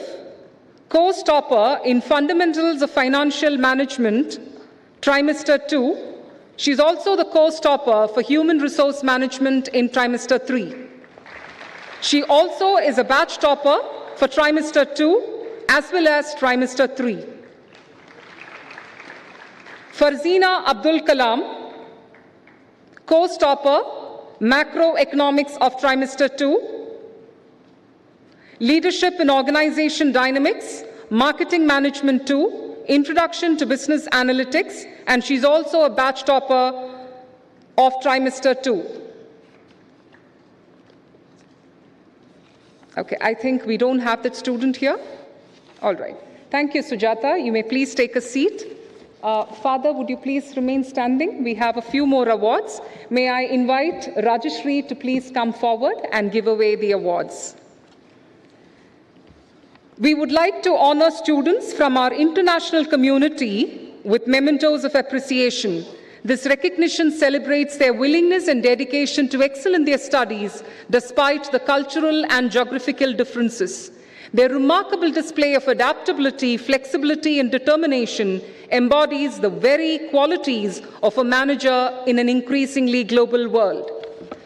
course topper in Fundamentals of Financial Management, Trimester 2. She's also the course topper for Human Resource Management in Trimester 3. She also is a batch topper for Trimester 2 as well as Trimester 3. Farzina Abdul Kalam, course topper, Macroeconomics of Trimester 2. Leadership in Organization Dynamics, Marketing Management 2, Introduction to Business Analytics, and she's also a batch topper of Trimester 2. Okay, I think we don't have that student here. All right. Thank you, Sujata. You may please take a seat. Father, would you please remain standing? We have a few more awards. May I invite Rajashri to please come forward and give away the awards. We would like to honor students from our international community with mementos of appreciation. This recognition celebrates their willingness and dedication to excel in their studies despite the cultural and geographical differences. Their remarkable display of adaptability, flexibility, and determination embodies the very qualities of a manager in an increasingly global world.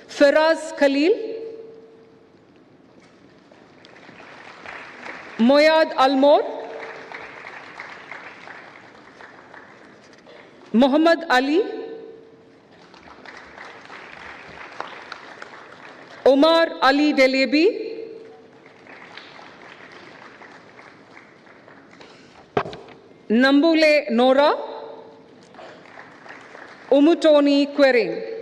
Firaz Khalil, Moyad Almor, Muhammad Ali, Omar Ali Delebi, Nambule Nora, Umutoni Quering.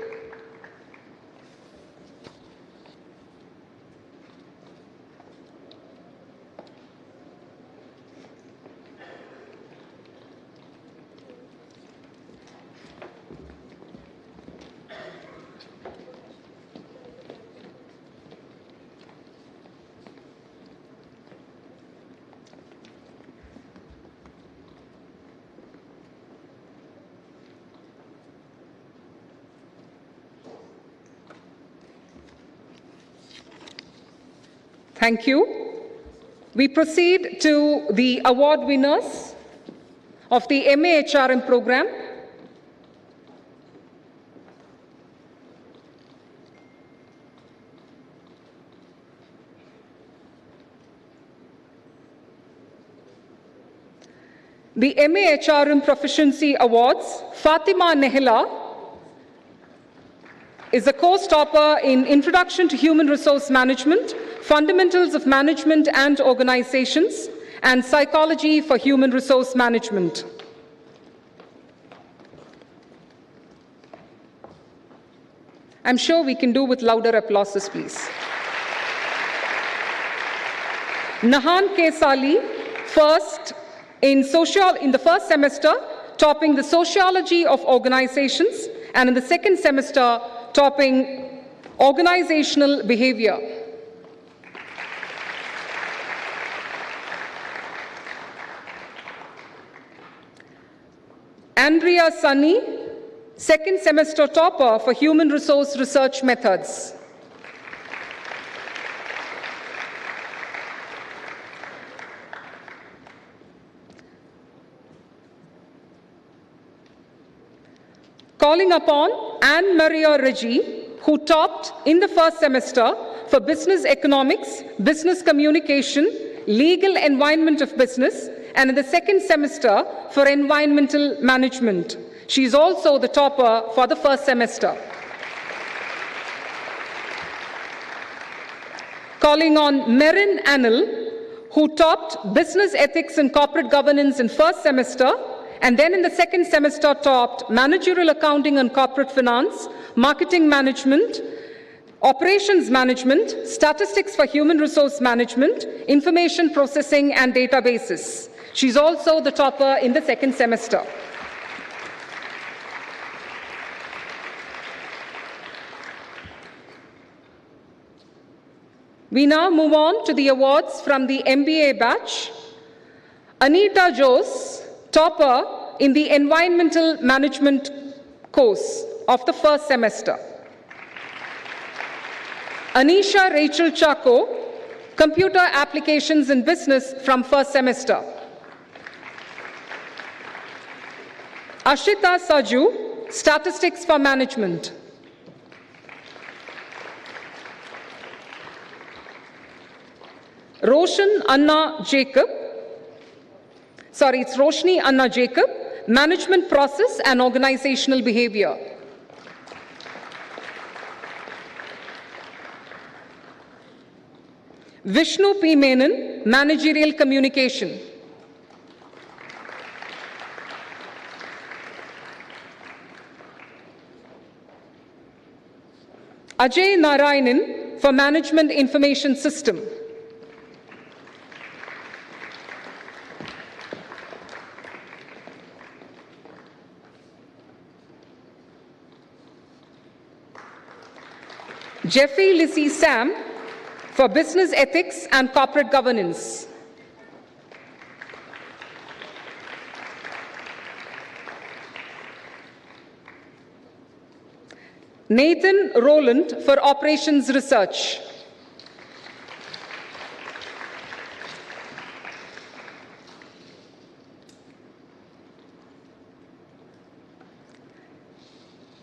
Thank you. We proceed to the award winners of the MAHRM program. The MAHRM Proficiency Awards, Fatima Nehla is a course topper in Introduction to Human Resource Management, Fundamentals of Management and Organizations, and Psychology for Human Resource Management. I'm sure we can do with louder applauses, please. Nahan Kesali, first in the first semester, topping the Sociology of Organizations, and in the second semester, topping Organizational Behavior. Andrea Sunny, second semester topper for Human Resource Research Methods. Calling upon Anne Maria Reggie, who topped in the first semester for Business Economics, Business Communication, Legal Environment of Business, and in the second semester for Environmental Management. She is also the topper for the first semester. Calling on Merin Anil, who topped Business Ethics and Corporate Governance in first semester, and then in the second semester topped Managerial Accounting and Corporate Finance, Marketing Management, Operations Management, Statistics for Human Resource Management, Information Processing and Databases. She's also the topper in the second semester. We now move on to the awards from the MBA batch. Anita Jose, topper in the Environmental Management course of the first semester. Anisha Rachel Chaco, Computer Applications in Business from first semester. Ashita Saju, Statistics for Management. Roshni Anna Jacob, Management Process and Organizational Behavior. Vishnu P. Menon, Managerial Communication. Ajay Narayanan for Management Information System. Jeffrey Lissy Sam for Business Ethics and Corporate Governance. Nathan Rowland for Operations Research.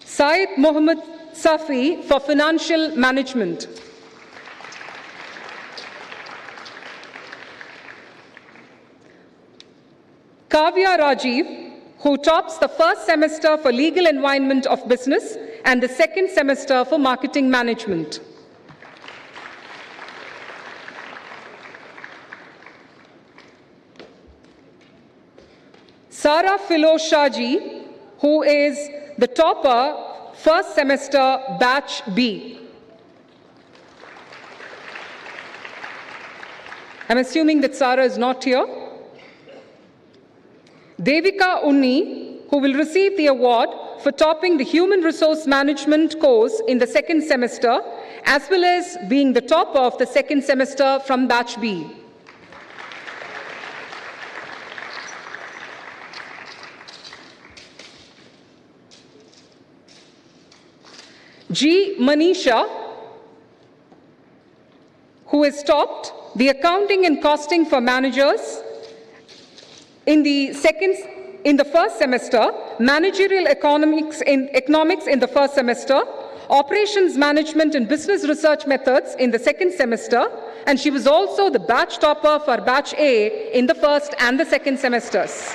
Syed Mohammed Safi for Financial Management. Kavya Rajiv, who tops the first semester for Legal Environment of Business and the second semester for Marketing Management. Sara Philo Shaji, who is the topper first semester batch B. I'm assuming that Sara is not here. Devika Unni, who will receive the award for topping the Human Resource Management course in the second semester, as well as being the topper of the second semester from batch B. G. Manisha, who has topped the Accounting and Costing for Managers in the first semester, Managerial Economics in the first semester, Operations Management and Business Research Methods in the second semester, and she was also the batch topper for batch A in the first and the second semesters.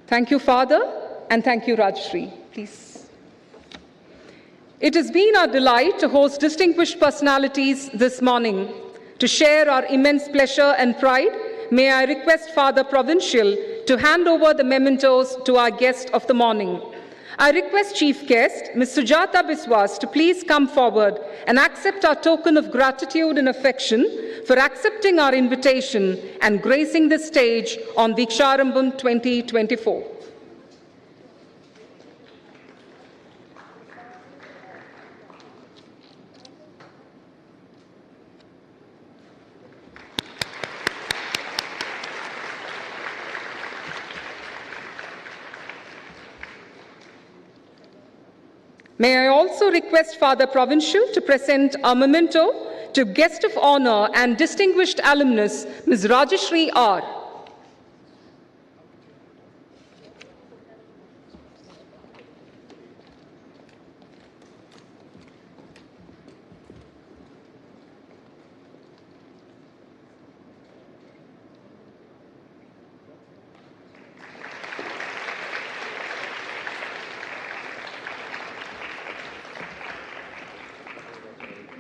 Thank you, Father, and thank you, Rajshri. Please. It has been our delight to host distinguished personalities this morning. To share our immense pleasure and pride, may I request Father Provincial to hand over the mementos to our guest of the morning. I request Chief Guest, Ms. Sujata Biswas, to please come forward and accept our token of gratitude and affection for accepting our invitation and gracing the stage on Deeksharambham 2024. May I also request Father Provincial to present a memento to Guest of Honor and Distinguished Alumnus, Ms. Rajashri R.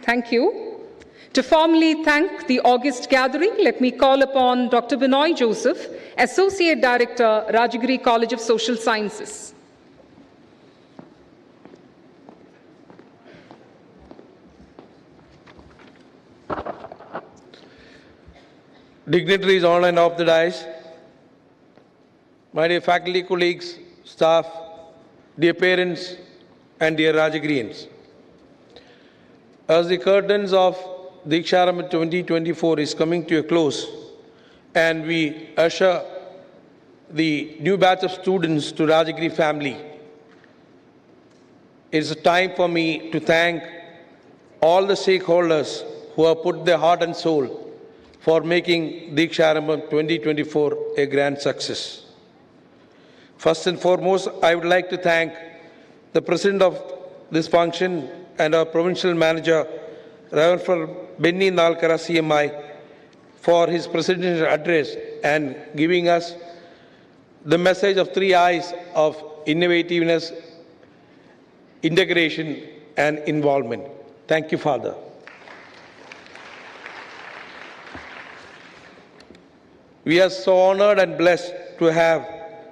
Thank you. To formally thank the august gathering, let me call upon Dr. Binoy Joseph, Associate Director, Rajagiri College of Social Sciences. Dignitaries on and off the dais, my dear faculty colleagues, staff, dear parents, and dear Rajagirians. As the curtains of Deeksharambham 2024 is coming to a close, and we usher the new batch of students to Rajagiri family, it's a time for me to thank all the stakeholders who have put their heart and soul for making Deeksharambham 2024 a grand success. First and foremost, I would like to thank the president of this function and our provincial manager, Reverend Benny Nalkara CMI, for his presidential address and giving us the message of 3 I's of innovativeness, integration, and involvement. Thank you, Father. We are so honored and blessed to have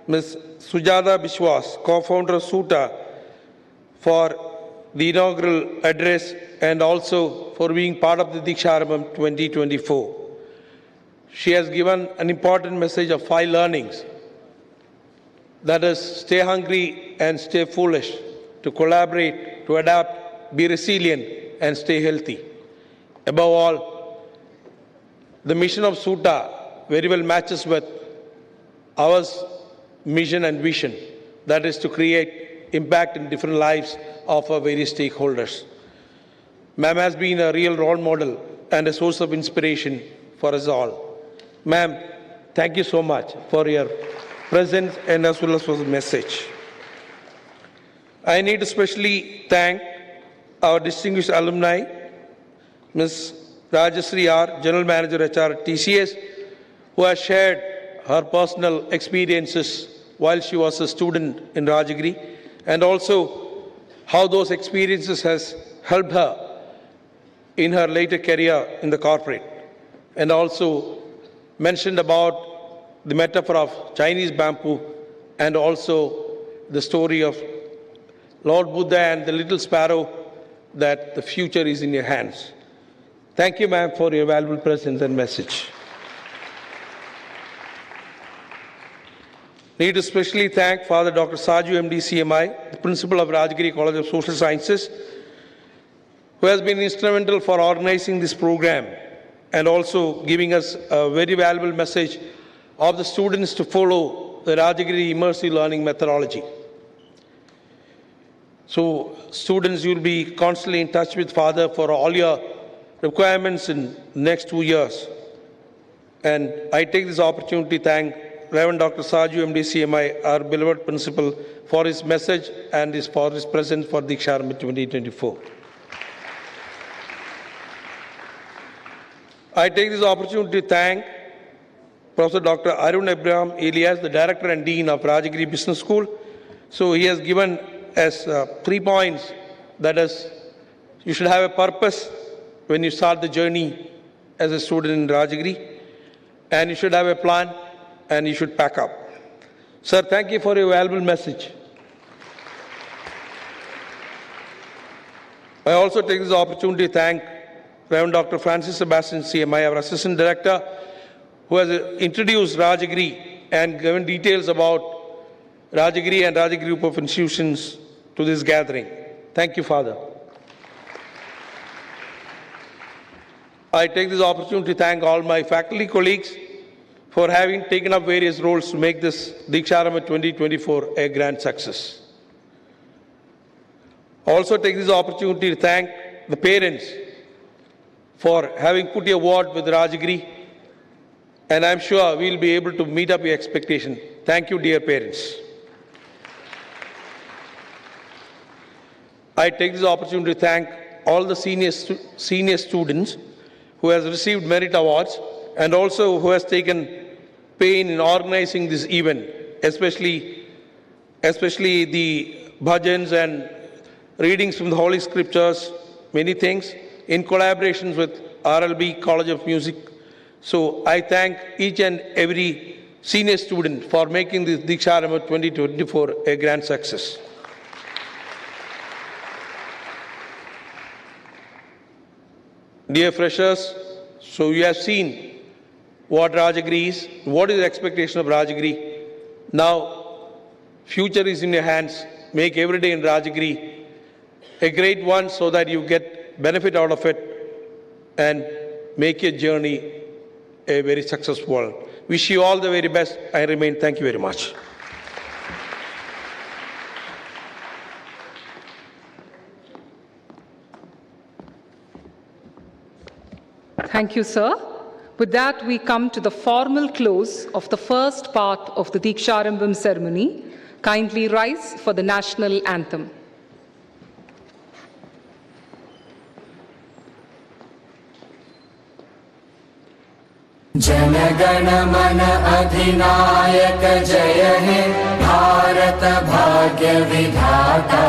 Ms. Sujata Biswas, co-founder of SUTA, for the inaugural address and also for being part of the Deeksharambham 2024. She has given an important message of 5 learnings. That is, stay hungry and stay foolish, to collaborate, to adapt, be resilient, and stay healthy. Above all, the mission of SUTA very well matches with ours mission and vision, that is to create impact in different lives of our various stakeholders. Ma'am has been a real role model and a source of inspiration for us all. Ma'am, thank you so much for your presence and as well as for the message. I need to especially thank our distinguished alumni, Ms. Rajashree R., General Manager HR at TCS, who has shared her personal experiences while she was a student in Rajagiri, and also how those experiences has helped her in her later career in the corporate, and also mentioned about the metaphor of Chinese bamboo and also the story of Lord Buddha and the little sparrow, that the future is in your hands. Thank you, ma'am, for your valuable presence and message. Need to especially thank Father Dr. Saju, MD, CMI, the principal of Rajagiri College of Social Sciences, who has been instrumental for organizing this program and also giving us a very valuable message of the students to follow the Rajagiri immersive learning methodology. So students, you'll be constantly in touch with Father for all your requirements in the next 2 years. And I take this opportunity to thank Reverend Dr. Saju, MD, CMI, our beloved principal, for his message and for his presence for Deeksharambham 2024. I take this opportunity to thank Professor Dr. Arun Abraham Elias, the Director and Dean of Rajagiri Business School. So he has given us 3 points. That is, you should have a purpose when you start the journey as a student in Rajagiri, and you should have a plan, and you should pack up. Sir, thank you for your valuable message. I also take this opportunity to thank Reverend Dr. Francis Sebastian, CMI, our Assistant Director, who has introduced Rajagiri and given details about Rajagiri and Rajagiri group of institutions to this gathering. Thank you, Father. I take this opportunity to thank all my faculty colleagues for having taken up various roles to make this Deeksharambham 2024 a grand success. I also take this opportunity to thank the parents for having put your word with Rajagiri, and I'm sure we'll be able to meet up your expectation. Thank you, dear parents. I take this opportunity to thank all the senior students who has received merit awards and also who has taken pain in organizing this event, especially the bhajans and readings from the Holy Scriptures, many things, in collaborations with RLB College of Music. So I thank each and every senior student for making this Deeksharambham 2024 a grand success. Dear freshers, so you have seen what Rajagiri is, what is the expectation of Rajagiri. Now, future is in your hands. Make every day in Rajagiri a great one so that you get benefit out of it and make your journey a very successful one. Wish you all the very best. I remain. Thank you very much. Thank you, sir. With that, we come to the formal close of the first part of the Deeksharambham ceremony. Kindly rise for the national anthem. Jana Gana मन अधिनायक जय हे भारत भाग्य विधाता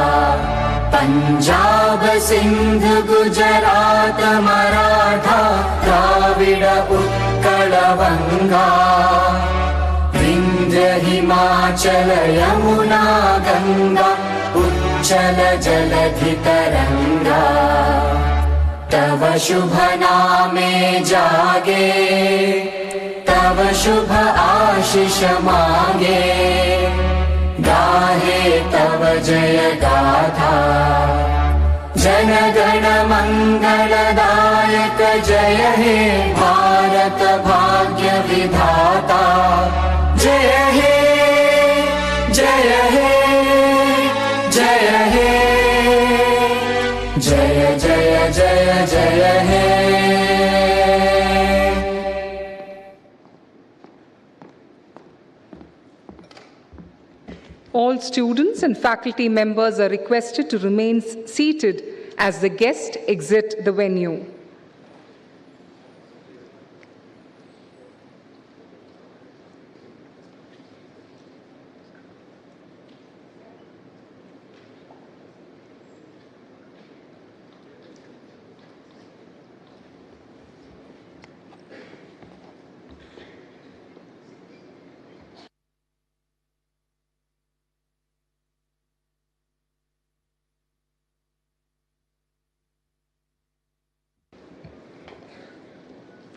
पंजाब सिंध गुजरात मराठा द्राविड उत्कल बंगा विंध्य हिमाचल यमुना गंगा उच्चल जलधि तरंगा तव शुभ नामे जागे तव शुभ आशीष मांगे गाहे तव जय गाथा जन गण मंगलदायक जय हे भारत भाग्य विधाता जय हे जय हे जय हे जय जय जय जय हे All students and faculty members are requested to remain seated as the guests exit the venue.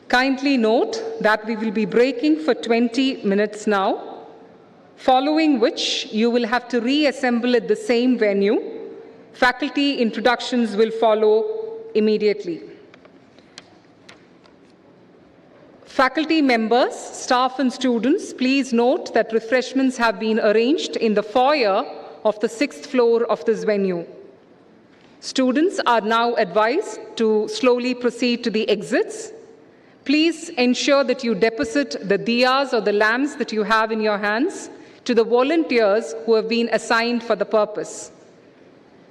Kindly note that we will be breaking for 20 minutes now, following which you will have to reassemble at the same venue. Faculty introductions will follow immediately. Faculty members, staff and students, please note that refreshments have been arranged in the foyer of the 6th floor of this venue. Students are now advised to slowly proceed to the exits. Please ensure that you deposit the diyas or the lamps that you have in your hands to the volunteers who have been assigned for the purpose.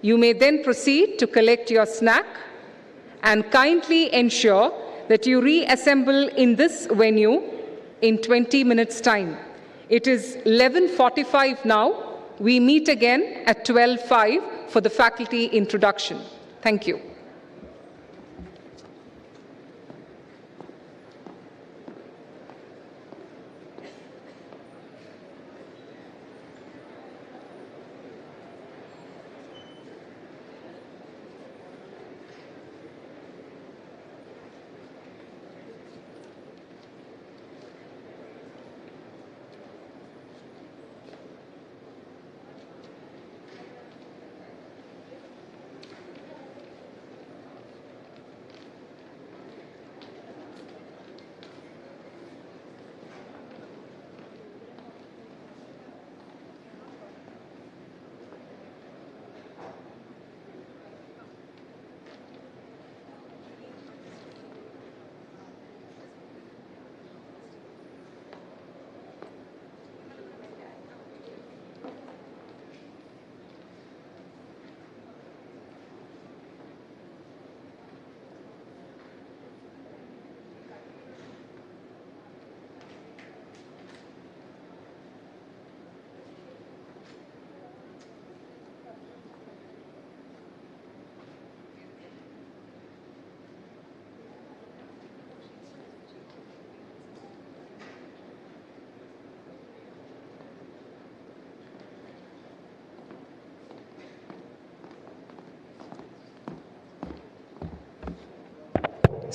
You may then proceed to collect your snack and kindly ensure that you reassemble in this venue in 20 minutes' time. It is 11:45 now. We meet again at 12:05 for the faculty introduction. Thank you.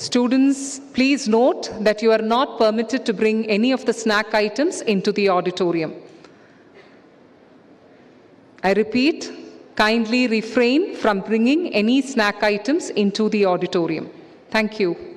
Students, please note that you are not permitted to bring any of the snack items into the auditorium. I repeat, kindly refrain from bringing any snack items into the auditorium. Thank you.